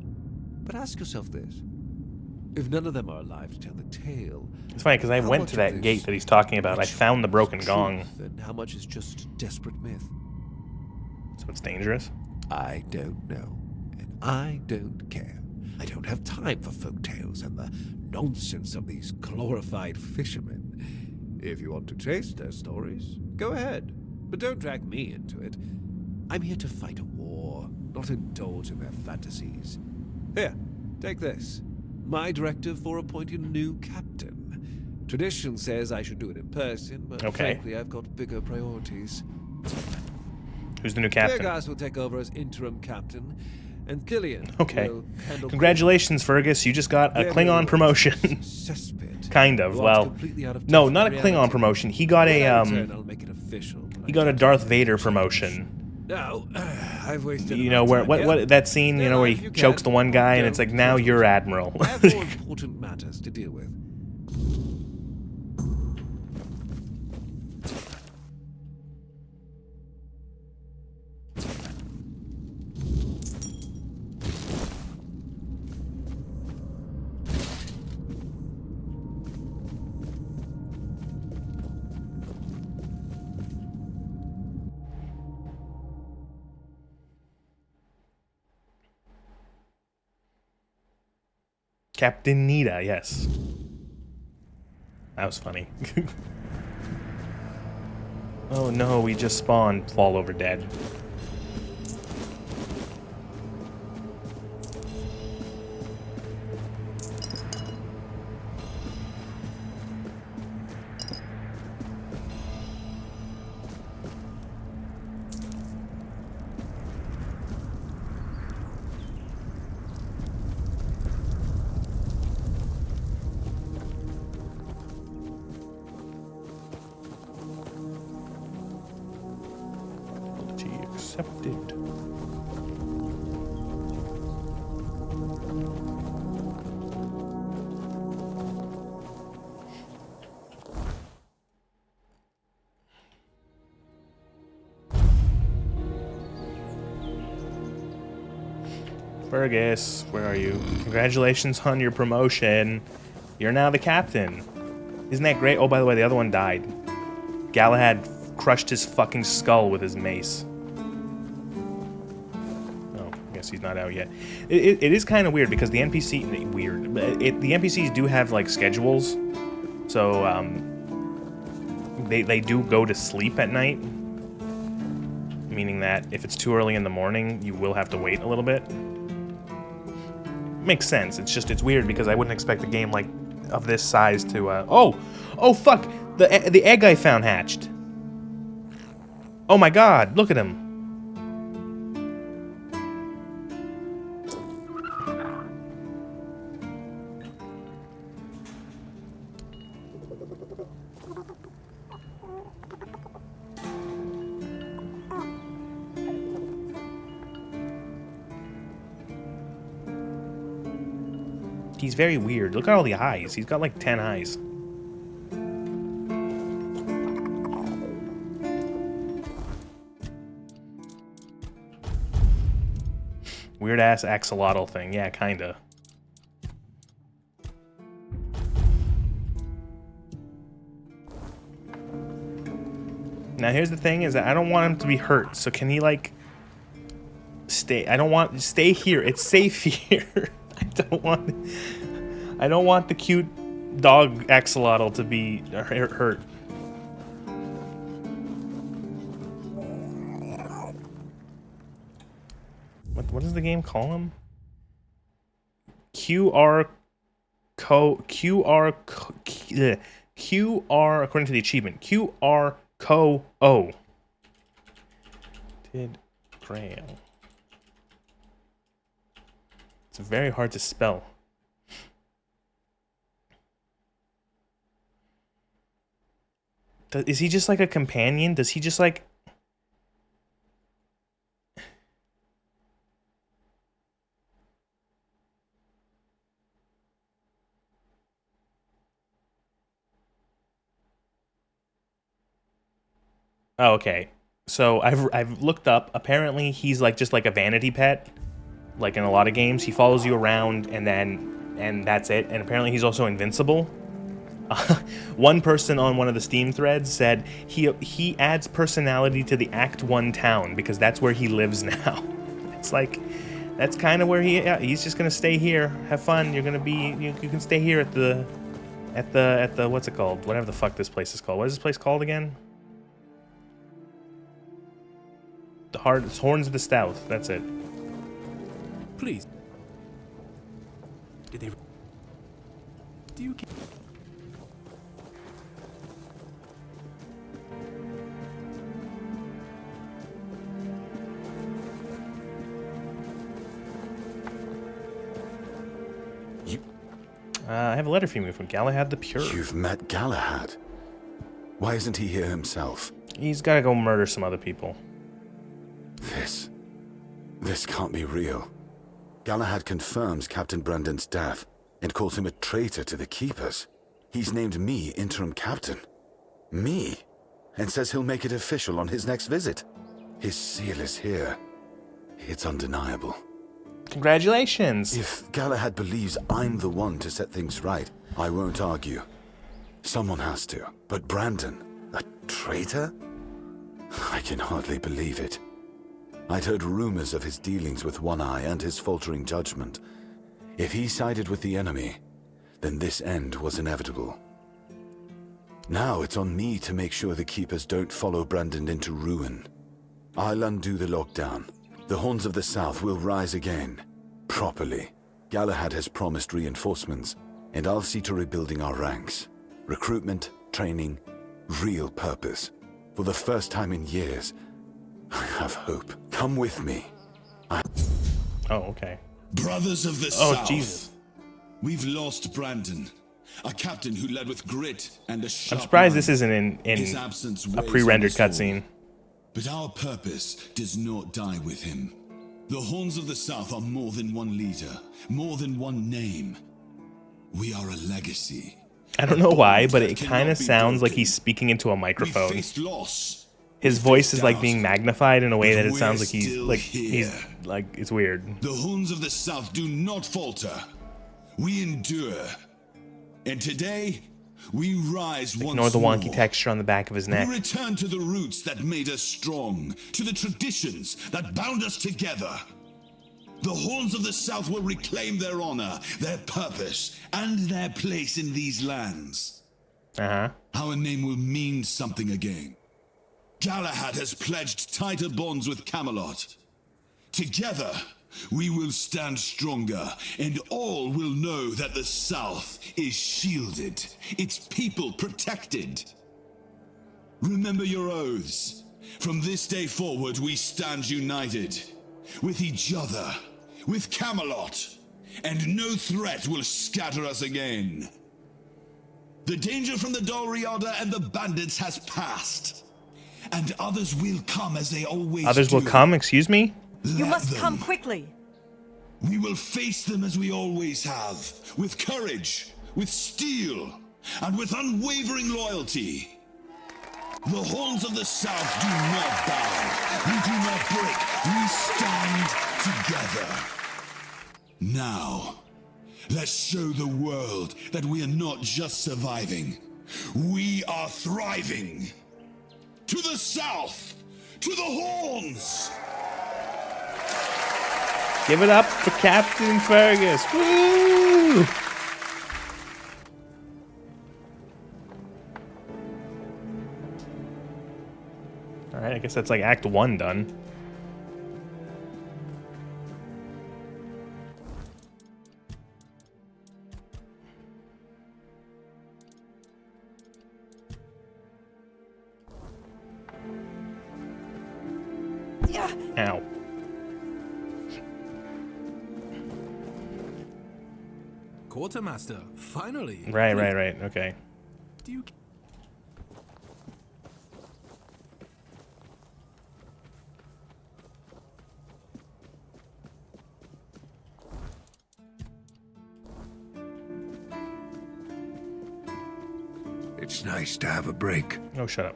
But ask yourself this. If none of them are alive to tell the tale... It's funny, because I went to that gate that he's talking about. I found the broken gong. And how much is just desperate myth? So it's dangerous? I don't know. And I don't care. I don't have time for folktales and the nonsense of these glorified fishermen. If you want to chase their stories, go ahead. But don't drag me into it. I'm here to fight a war, not indulge in their fantasies. Here, take this. My directive for appointing a new captain. Tradition says I should do it in person, but frankly, I've got bigger priorities. Who's the new captain? Fergus will take over as interim captain, and Killian will handle... Congratulations, Fergus. You just got a Klingon promotion. Kind of. Well, no, not a Klingon promotion. He got a he got a Darth Vader promotion. No, I've wasted. You know where what that scene, you know, where he chokes the one guy and it's like, now you're Admiral. I have more important matters to deal with. Captain Nita, yes. That was funny. Oh no, we just spawned. Fall over dead. Accepted. Fergus, where are you? Congratulations on your promotion. You're now the captain. Isn't that great? Oh, by the way, the other one died. Galahad crushed his fucking skull with his mace. Oh, I guess he's not out yet. It is kind of weird because the NPC... the NPCs do have, like, schedules. So, they do go to sleep at night. Meaning that if it's too early in the morning, you will have to wait a little bit. Makes sense. It's just, it's weird because I wouldn't expect a game like of this size to oh fuck, the egg I found hatched. Oh my god, look at him. He's very weird. Look at all the eyes. He's got like 10 eyes. Weird ass axolotl thing. Yeah, kinda. Now here's the thing is that I don't want him to be hurt. So can he like stay? I don't want stay here. It's safe here. I don't want the cute dog axolotl to be hurt. What does the game call him? QR according to the achievement. QR O. Did Grail. It's very hard to spell. Is he just like a companion? Does he just like... Oh, okay. So I've looked up. Apparently he's like just like a vanity pet. Like in a lot of games, he follows you around and that's it. And apparently he's also invincible. One person on one of the Steam threads said he adds personality to the Act 1 town because that's where he lives now. It's like that's kind of where he's just gonna stay here, have fun. You're gonna be you can stay here at the what's it called? Whatever the fuck this place is called. What is this place called again? It's Horns of the South. That's it. Please. Do you keep... I have a letter from you from Galahad the Pure. You've met Galahad? Why isn't he here himself? He's gotta go murder some other people. This can't be real. Galahad confirms Captain Brandon's death and calls him a traitor to the Keepers. He's named me interim captain. Me? And says he'll make it official on his next visit. His seal is here. It's undeniable. Congratulations! If Galahad believes I'm the one to set things right, I won't argue. Someone has to. But Brandon, a traitor? I can hardly believe it. I'd heard rumors of his dealings with One Eye and his faltering judgment. If he sided with the enemy, then this end was inevitable. Now it's on me to make sure the Keepers don't follow Brandon into ruin. I'll undo the lockdown. The Horns of the South will rise again. Properly. Galahad has promised reinforcements, and I'll see to rebuilding our ranks. Recruitment, training, real purpose. For the first time in years, I have hope. Come with me. Oh, okay. Brothers of the South. Oh, Jesus. We've lost Brandon, a captain who led with grit and a sharp I'm surprised mind. this isn't in a pre-rendered cutscene. But our purpose does not die with him. The Horns of the South are more than one leader, more than one name. We are a legacy. I don't know why, but it kind of sounds like he's speaking into a microphone. His voice is like being magnified in a way that it sounds like he's it's weird. The Horns of the South do not falter. We endure. And today, we rise once Ignore the wonky more. texture on the back of his neck. We return to the roots that made us strong, to the traditions that bound us together. The Horns of the South will reclaim their honor, their purpose, and their place in these lands. Our name will mean something again. Galahad has pledged tighter bonds with Camelot. Together, we will stand stronger, and all will know that the South is shielded, its people protected. Remember your oaths. From this day forward, we stand united, with each other, with Camelot, and no threat will scatter us again. The danger from the Dalriada and the bandits has passed, and others will come as they always Others will come, excuse me? You must come quickly. We will face them as we always have, with courage, with steel, and with unwavering loyalty. The Horns of the South do not bow. We do not break. We stand together. Now, let's show the world that we are not just surviving. We are thriving. To the South! To the Horns! Give it up for Captain Fergus. Woo! Alright, I guess that's like Act 1 done. Ow. Quartermaster, finally. Right, okay. Do you... It's nice to have a break. Oh, shut up.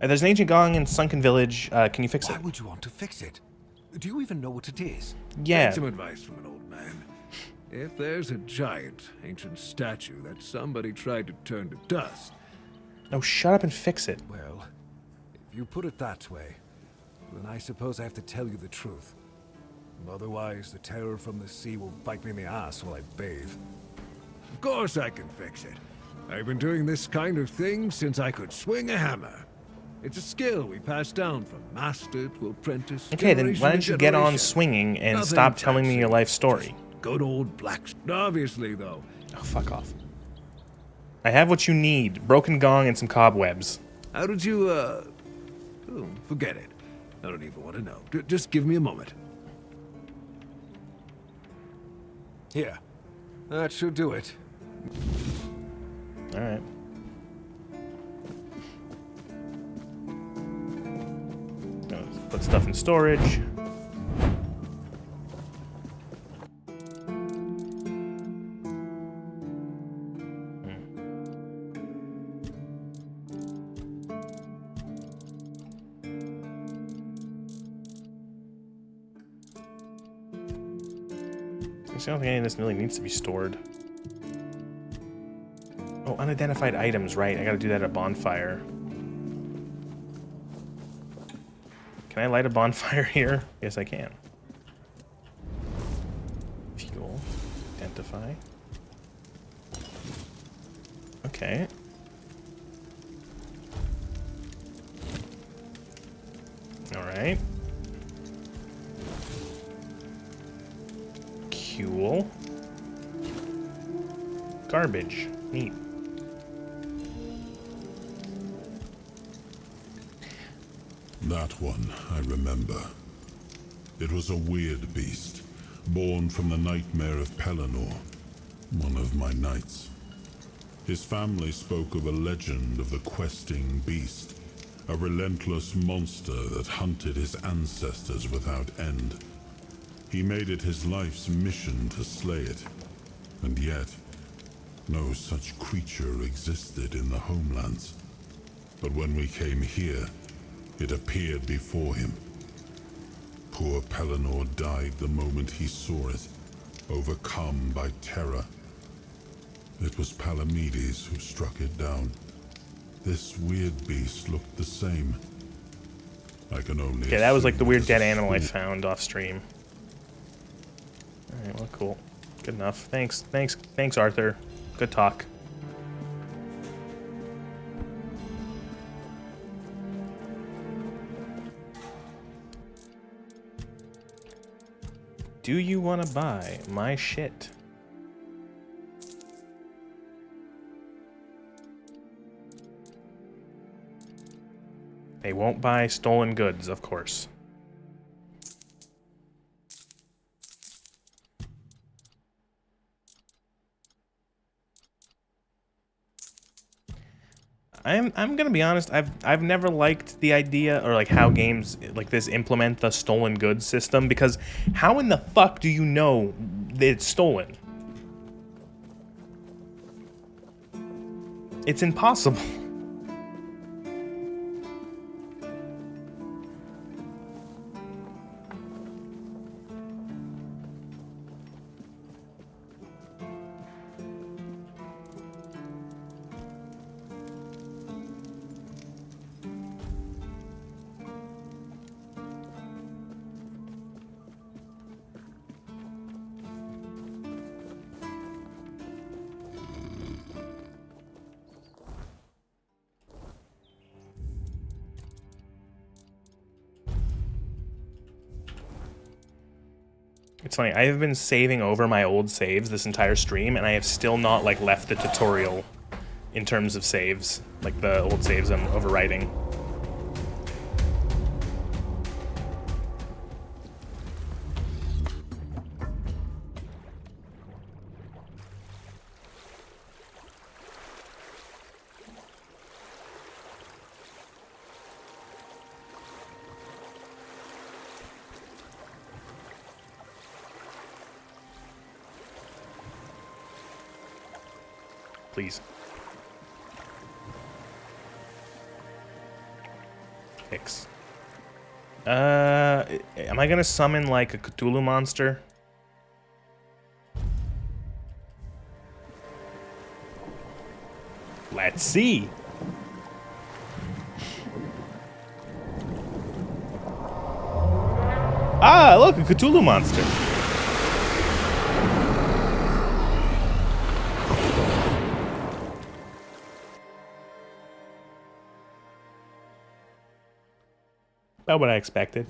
There's an ancient gong in Sunken Village. Can you fix it? Why would you want to fix it? Do you even know what it is? Yeah. Take some advice from an old man. If there's a giant, ancient statue that somebody tried to turn to dust... No, shut up and fix it. Well, if you put it that way, then I suppose I have to tell you the truth. Otherwise, the terror from the sea will bite me in the ass while I bathe. Of course I can fix it. I've been doing this kind of thing since I could swing a hammer. It's a skill we pass down from master to apprentice. Okay, then why don't you get on swinging and Nothing stop telling me fancy. your life story? Good old black... Obviously, though. Oh, fuck off. I have what you need. Broken gong and some cobwebs. How did you, Oh, forget it. I don't even want to know. Just give me a moment. Here. That should do it. Alright. Put stuff in storage. I don't think any of this really needs to be stored. Oh, unidentified items, right. I gotta do that at a bonfire. Can I light a bonfire here? Yes, I can. Fuel. Identify. Okay. Alright. Cool. Garbage. Neat. That one, I remember. It was a weird beast, born from the nightmare of Pelennor, one of my knights. His family spoke of a legend of the questing beast, A relentless monster that hunted his ancestors without end. He made it his life's mission to slay it. And yet, no such creature existed in the homelands. But when we came here, it appeared before him. Poor Pelennor died the moment he saw it, overcome by terror. It was Palamedes who struck it down. This weird beast looked the same. I can only Okay, that was like the assume weird it is dead a animal I spook. found off stream. Alright, well, cool. Good enough. Thanks, Arthur. Good talk. Do you want to buy my shit? They won't buy stolen goods, of course. I'm gonna be honest, I've never liked the idea or like how games like this implement the stolen goods system, because how in the fuck do you know that it's stolen? It's impossible. It's funny, I have been saving over my old saves this entire stream, and I have still not, like, left the tutorial in terms of saves. Like, the old saves I'm overwriting. Please. X. Am I gonna summon like a Cthulhu monster? Let's see. Ah, look, a Cthulhu monster. About what I expected.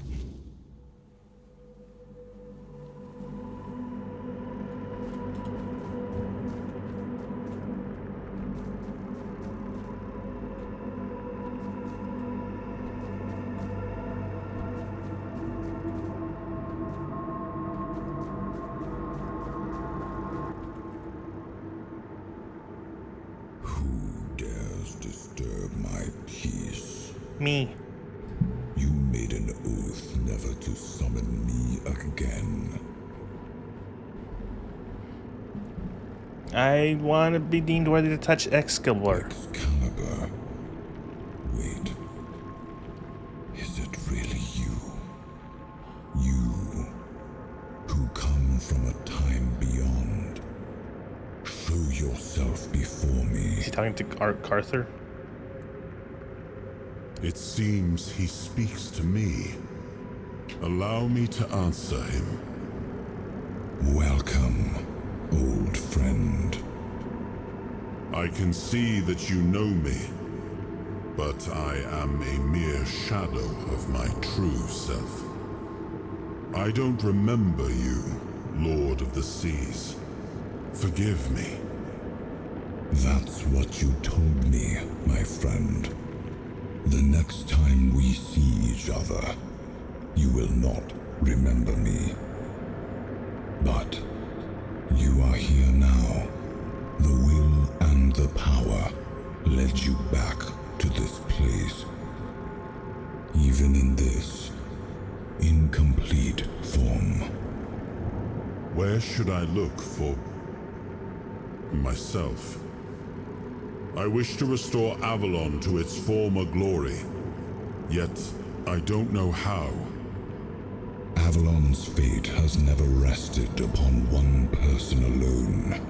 Who dares disturb my peace? Me. You made an oath never to summon me again. I want to be deemed worthy to touch Excalibur. Excalibur. Wait. Is it really you? You, who come from a time beyond. Show yourself before me. Is he talking to Carther? It seems he speaks to me. Allow me to answer him. Welcome, old friend. I can see that you know me, but I am a mere shadow of my true self. I don't remember you, Lord of the Seas. Forgive me. That's what you told me, my friend. The next time we see each other, you will not remember me. But you are here now. The will and the power led you back to this place. even in this incomplete form. Where should I look for myself? I wish to restore Avalon to its former glory, yet I don't know how. Avalon's fate has never rested upon one person alone,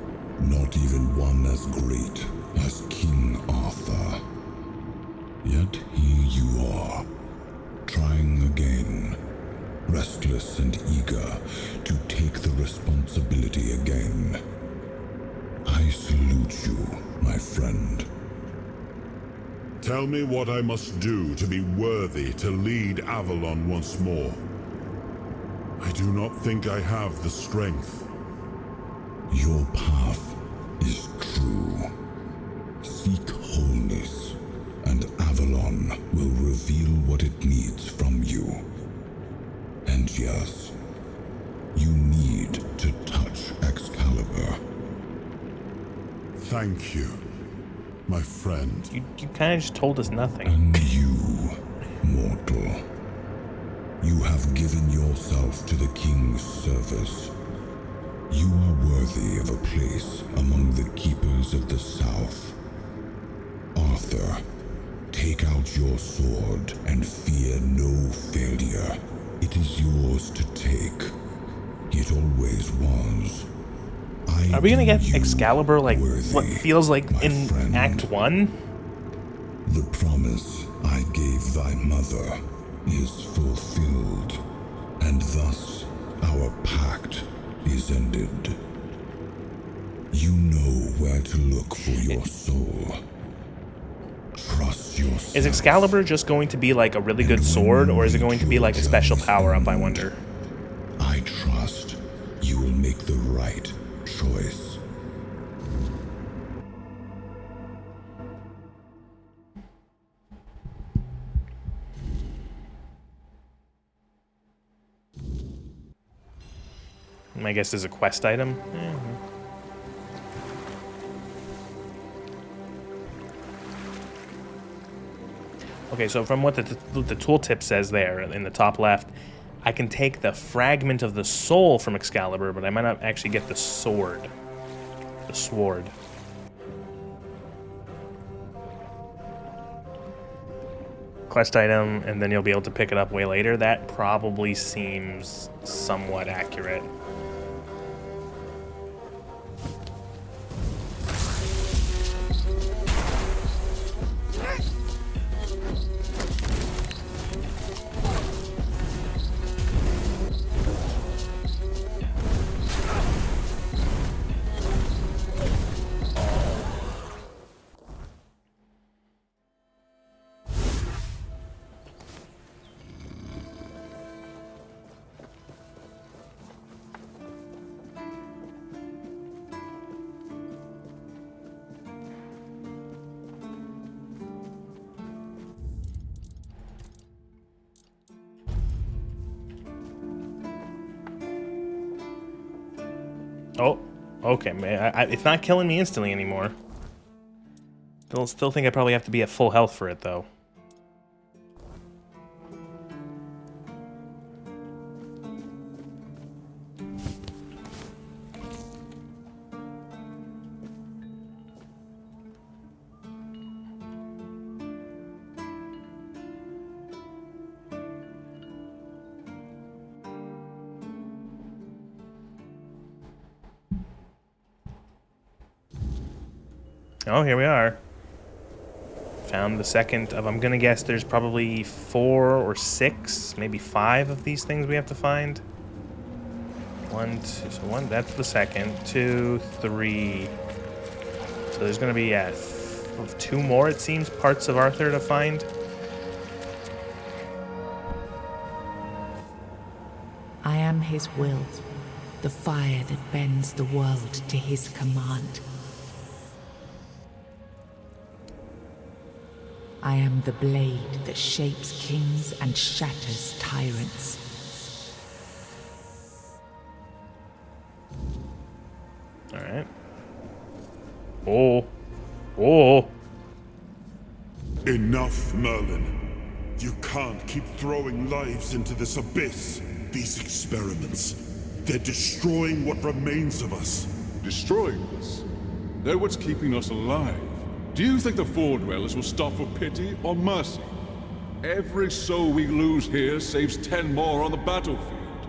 not even one as great as King Arthur. Yet here you are, trying again, restless and eager to take the responsibility again. I salute you, my friend. Tell me what I must do to be worthy to lead Avalon once more. I do not think I have the strength. Your path is true. Seek wholeness, and Avalon will reveal what it needs from you. And yes, you need to touch Excalibur. Thank you, my friend. You kind of just told us nothing. And you, mortal. You have given yourself to the King's service. You are worthy of a place among the keepers of the South. Arthur, take out your sword and fear no failure. It is yours to take. It always was. Are we gonna get Excalibur like what feels like in friend. Act 1? The promise I gave thy mother is fulfilled, and thus our pact is ended. You know where to look for your soul. Trust yourself. Is Excalibur just going to be like a really good sword, or is it going to be like a special power-up, I wonder? I trust you will make the right choice. I guess there's a quest item. Okay, so from what the tooltip says there in the top left, I can take the fragment of the soul from Excalibur, but I might not actually get the sword. The sword. Quest item, and then you'll be able to pick it up way later. That probably seems somewhat accurate. Oh, okay, man. It's not killing me instantly anymore. Still think I probably have to be at full health for it, though. Oh, here we are. Found the second of, I'm gonna guess there's probably 4 or 6, maybe 5 of these things we have to find. 1, 2, so 1, that's the second. 2, 3. So there's gonna be, 2 more, it seems, parts of Arthur to find. I am his will, the fire that bends the world to his command. I am the blade that shapes kings and shatters tyrants. All right. Oh. Enough, Merlin. You can't keep throwing lives into this abyss. These experiments, they're destroying what remains of us. Destroying us? They're what's keeping us alive. Do you think the Four Dwellers will stop for pity or mercy? Every soul we lose here saves 10 more on the battlefield.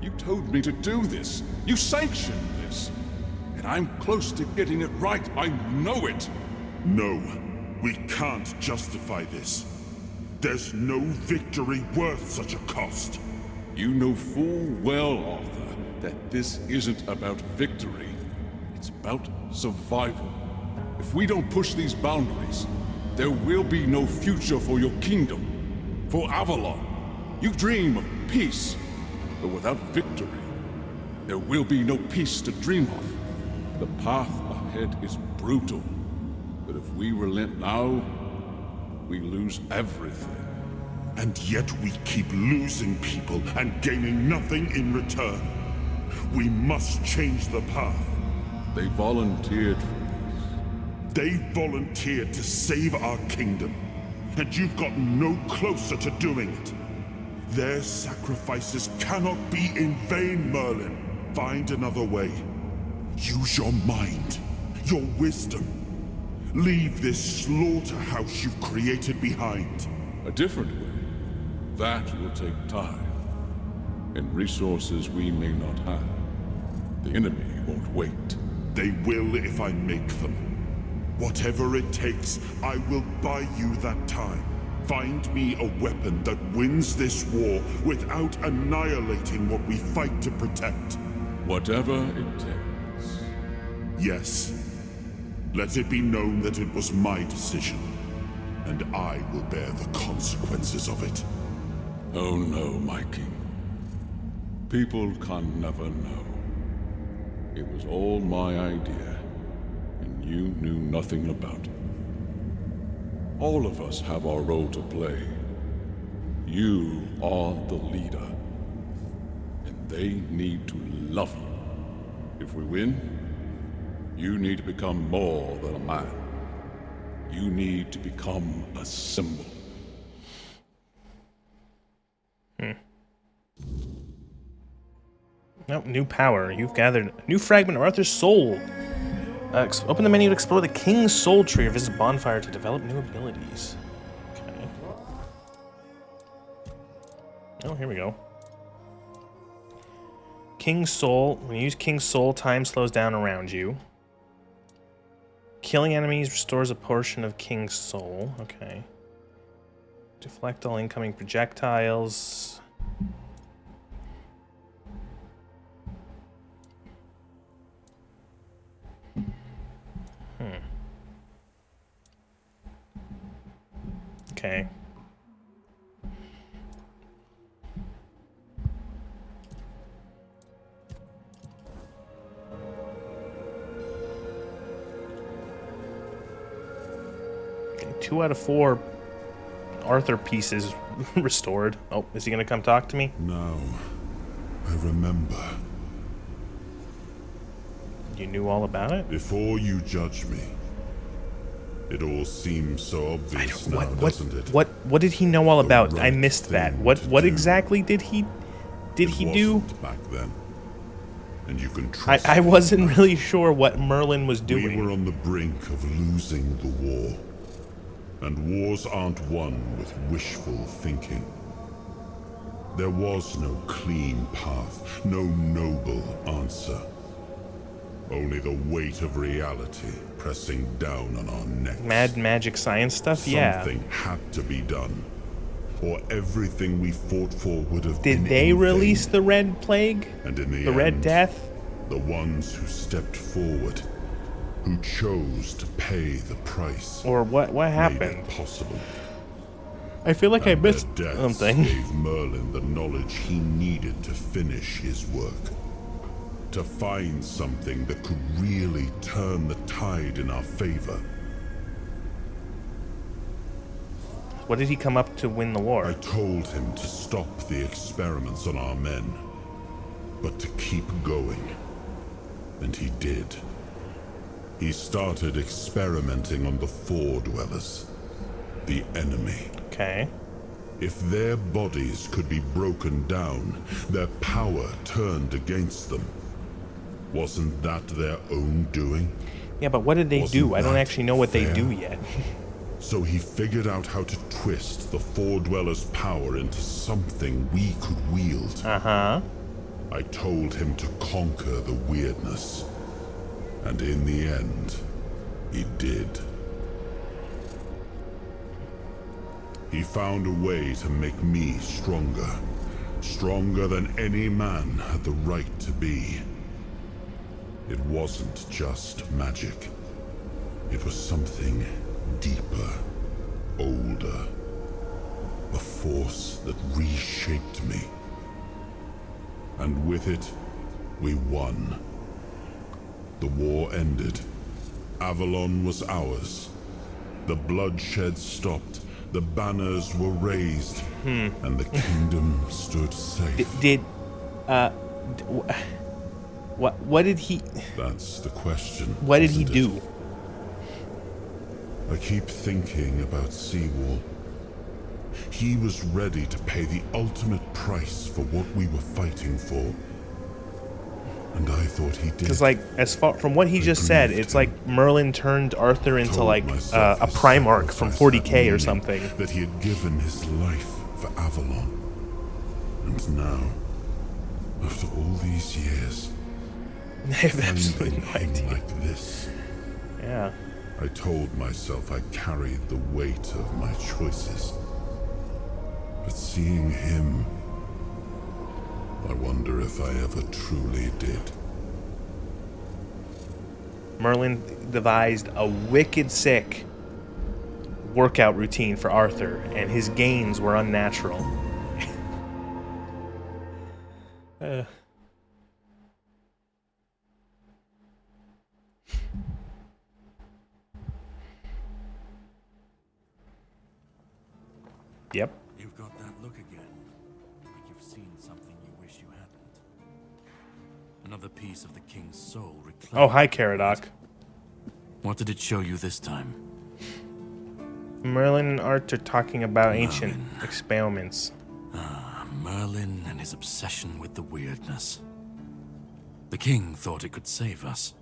You told me to do this. You sanctioned this. And I'm close to getting it right. I know it. No, we can't justify this. There's no victory worth such a cost. You know full well, Arthur, that this isn't about victory. It's about survival. If we don't push these boundaries, there will be no future for your kingdom, for Avalon. You dream of peace, but without victory, there will be no peace to dream of. The path ahead is brutal, but if we relent now, we lose everything. And yet we keep losing people and gaining nothing in return. We must change the path. They volunteered for this. They volunteered to save our kingdom, and you've gotten no closer to doing it. Their sacrifices cannot be in vain, Merlin. Find another way. Use your mind, your wisdom. Leave this slaughterhouse you've created behind. A different way. That will take time, and resources we may not have. The enemy won't wait. They will if I make them. Whatever it takes, I will buy you that time. Find me a weapon that wins this war without annihilating what we fight to protect. Whatever it takes. Yes. Let it be known that it was my decision, and I will bear the consequences of it. Oh no, my king. People can never know. It was all my idea, and you knew nothing about it. All of us have our role to play. You are the leader, and they need to love you. If we win, you need to become more than a man. You need to become a symbol. Nope, new power. You've gathered a new fragment of Arthur's soul. Open the menu to explore the King's Soul Tree or visit Bonfire to develop new abilities. Okay. Oh, here we go. King's Soul. When you use King's Soul, time slows down around you. Killing enemies restores a portion of King's Soul. Okay. Deflect all incoming projectiles. Okay. Okay, 2 out of 4 Arthur pieces restored. Oh, is he gonna come talk to me? Now, I remember. You knew all about it? Before you judge me, it all seems so obvious now, doesn't it? What did he know all about? I missed that. What exactly did he do? Back then. And you can trust I wasn't really sure what Merlin was doing. We were on the brink of losing the war. And wars aren't won with wishful thinking. There was no clean path, no noble answer. Only the weight of reality pressing down on our necks. Mad magic science stuff? Yeah. Something had to be done, or everything we fought for would have been Did they release the Red Plague? And in the Red end, Death? The ones who stepped forward, who chose to pay the price. Or what happened? Made it possible. I feel like I missed something. Gave Merlin the knowledge he needed to finish his work. To find something that could really turn the tide in our favor. What did he come up to win the war? I told him to stop the experiments on our men, but to keep going. And he did. He started experimenting on the Four Dwellers, the enemy. Okay. If their bodies could be broken down, their power turned against them, wasn't that their own doing? Yeah, but what did they do? I don't actually know what they do yet. So he figured out how to twist the Four Dwellers' power into something we could wield. Uh-huh. I told him to conquer the weirdness. And in the end, he did. He found a way to make me stronger. Stronger than any man had the right to be. It wasn't just magic. It was something deeper, older. A force that reshaped me. And with it, we won. The war ended. Avalon was ours. The bloodshed stopped. The banners were raised. And the kingdom stood safe. What did he... That's the question. What did he do? I keep thinking about Seawall. He was ready to pay the ultimate price for what we were fighting for. And I thought he did. Because, like, as far from what he just said, it's like Merlin turned Arthur into, like, a Primarch from 40k or something. That he had given his life for Avalon. And now, after all these years, I have absolutely no idea. Like this. Yeah. I told myself I carried the weight of my choices. But seeing him, I wonder if I ever truly did. Merlin devised a wicked sick workout routine for Arthur, and his gains were unnatural. Yep. You've got that look again, like you've seen something you wish you hadn't. Another piece of the king's soul reclaimed. Oh, hi, Caradoc. What did it show you this time? Merlin and Arthur talking about ancient experiments. Merlin and his obsession with the weirdness. The king thought it could save us.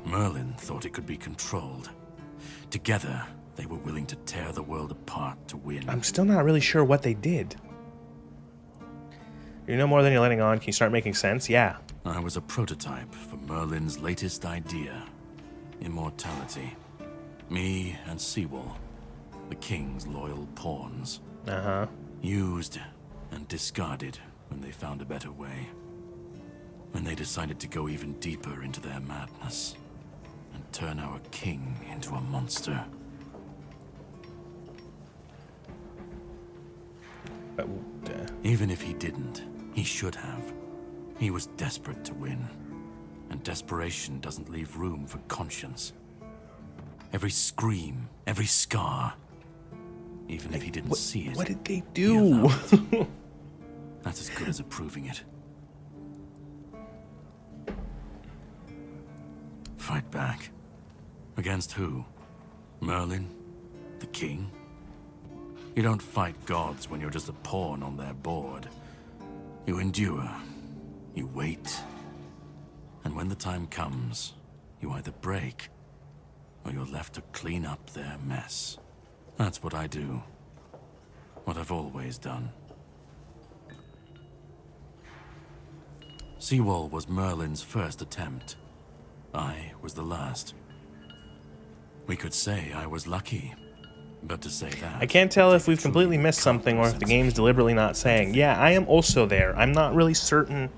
Merlin thought it could be controlled. Together, they were willing to tear the world apart to win. I'm still not really sure what they did. You know more than you're letting on. Can you start making sense? Yeah. I was a prototype for Merlin's latest idea. Immortality. Me and Seawall, the king's loyal pawns. Uh-huh. Used and discarded when they found a better way. When they decided to go even deeper into their madness and turn our king into a monster. Even if he didn't, he should have. He was desperate to win. And desperation doesn't leave room for conscience. Every scream, every scar, even if he didn't see it. What did they do? That's as good as approving it. Fight back. Against who? Merlin? The king? You don't fight gods when you're just a pawn on their board. You endure. You wait. And when the time comes, you either break, or you're left to clean up their mess. That's what I do. What I've always done. Seawall was Merlin's first attempt. I was the last. We could say I was lucky, but to say that... I can't tell if we've completely missed something or if the game's deliberately not saying, yeah, I am also there. I'm not really certain...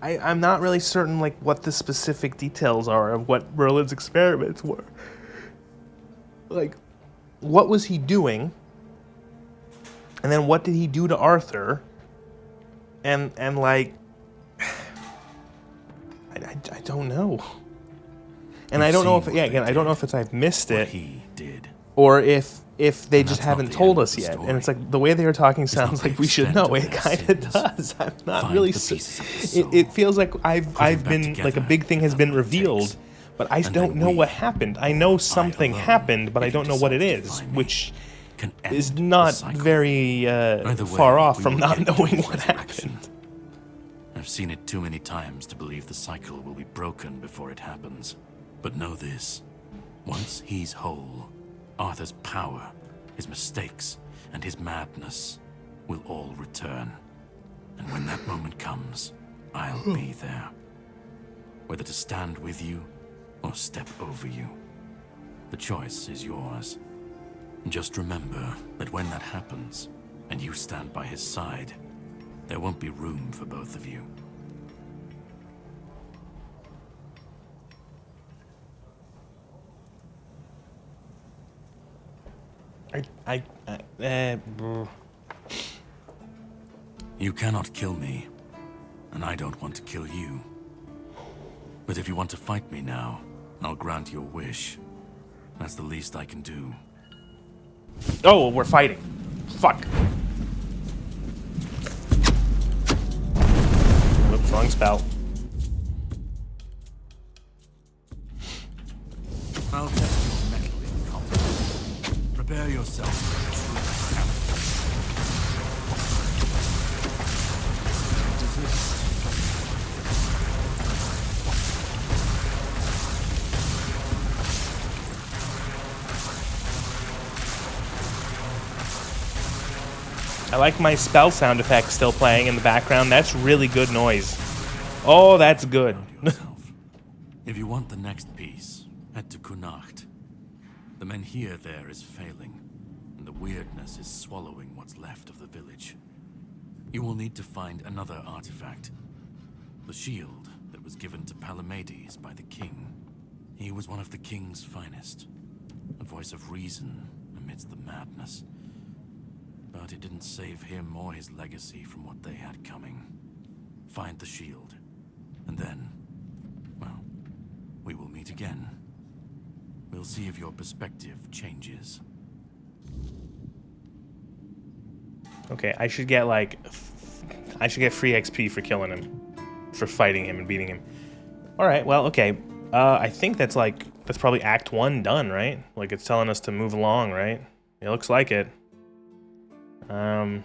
I'm not really certain, like, what the specific details are of what Merlin's experiments were. Like, what was he doing? And then what did he do to Arthur? And like... I don't know. And I don't know if, yeah, again, I don't know if it's I've missed it. He did. Or if they just haven't told us yet. And it's like, the way they are talking sounds like we should know. It kind of does. I'm not really... It feels like I've been, like, a big thing has been revealed, But I don't know what happened. I know something happened, but I don't know what it is, which is not very far off from not knowing what happened. I've seen it too many times to believe the cycle will be broken before it happens. But know this. Once he's whole, Arthur's power, his mistakes, and his madness will all return. And when that moment comes, I'll be there. Whether to stand with you or step over you. The choice is yours. Just remember that when that happens, and you stand by his side, there won't be room for both of you. You cannot kill me, and I don't want to kill you. But if you want to fight me now, I'll grant your wish. That's the least I can do. Oh, we're fighting. Fuck. Oops, wrong spell. I'll test your mettle in combat. Prepare yourself for a true challenge. I like my spell sound effect still playing in the background. That's really good noise. Oh, that's good. If you want the next piece, head to Connacht. The menhir there is failing, and the weirdness is swallowing what's left of the village. You will need to find another artifact. The shield that was given to Palamedes by the king. He was one of the king's finest. A voice of reason amidst the madness. But it didn't save him or his legacy from what they had coming. Find the shield, and then, well, we will meet again. We'll see if your perspective changes. Okay, I should get like, I should get free XP for killing him, for fighting him and beating him. All right, well, okay. I think that's probably Act 1 done, right? Like it's telling us to move along, right? It looks like it. I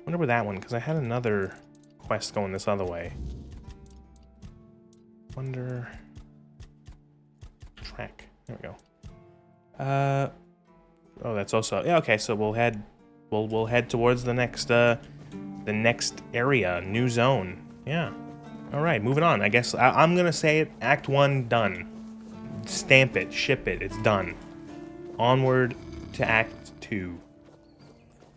wonder where that one, because I had another quest going this other way. Wonder. Track. There we go. Oh, that's also, yeah. Okay, so we'll head towards the next area, new zone. Yeah. All right, moving on. I guess I'm gonna say it. Act 1 done. Stamp it, ship it. It's done. Onward to Act 2.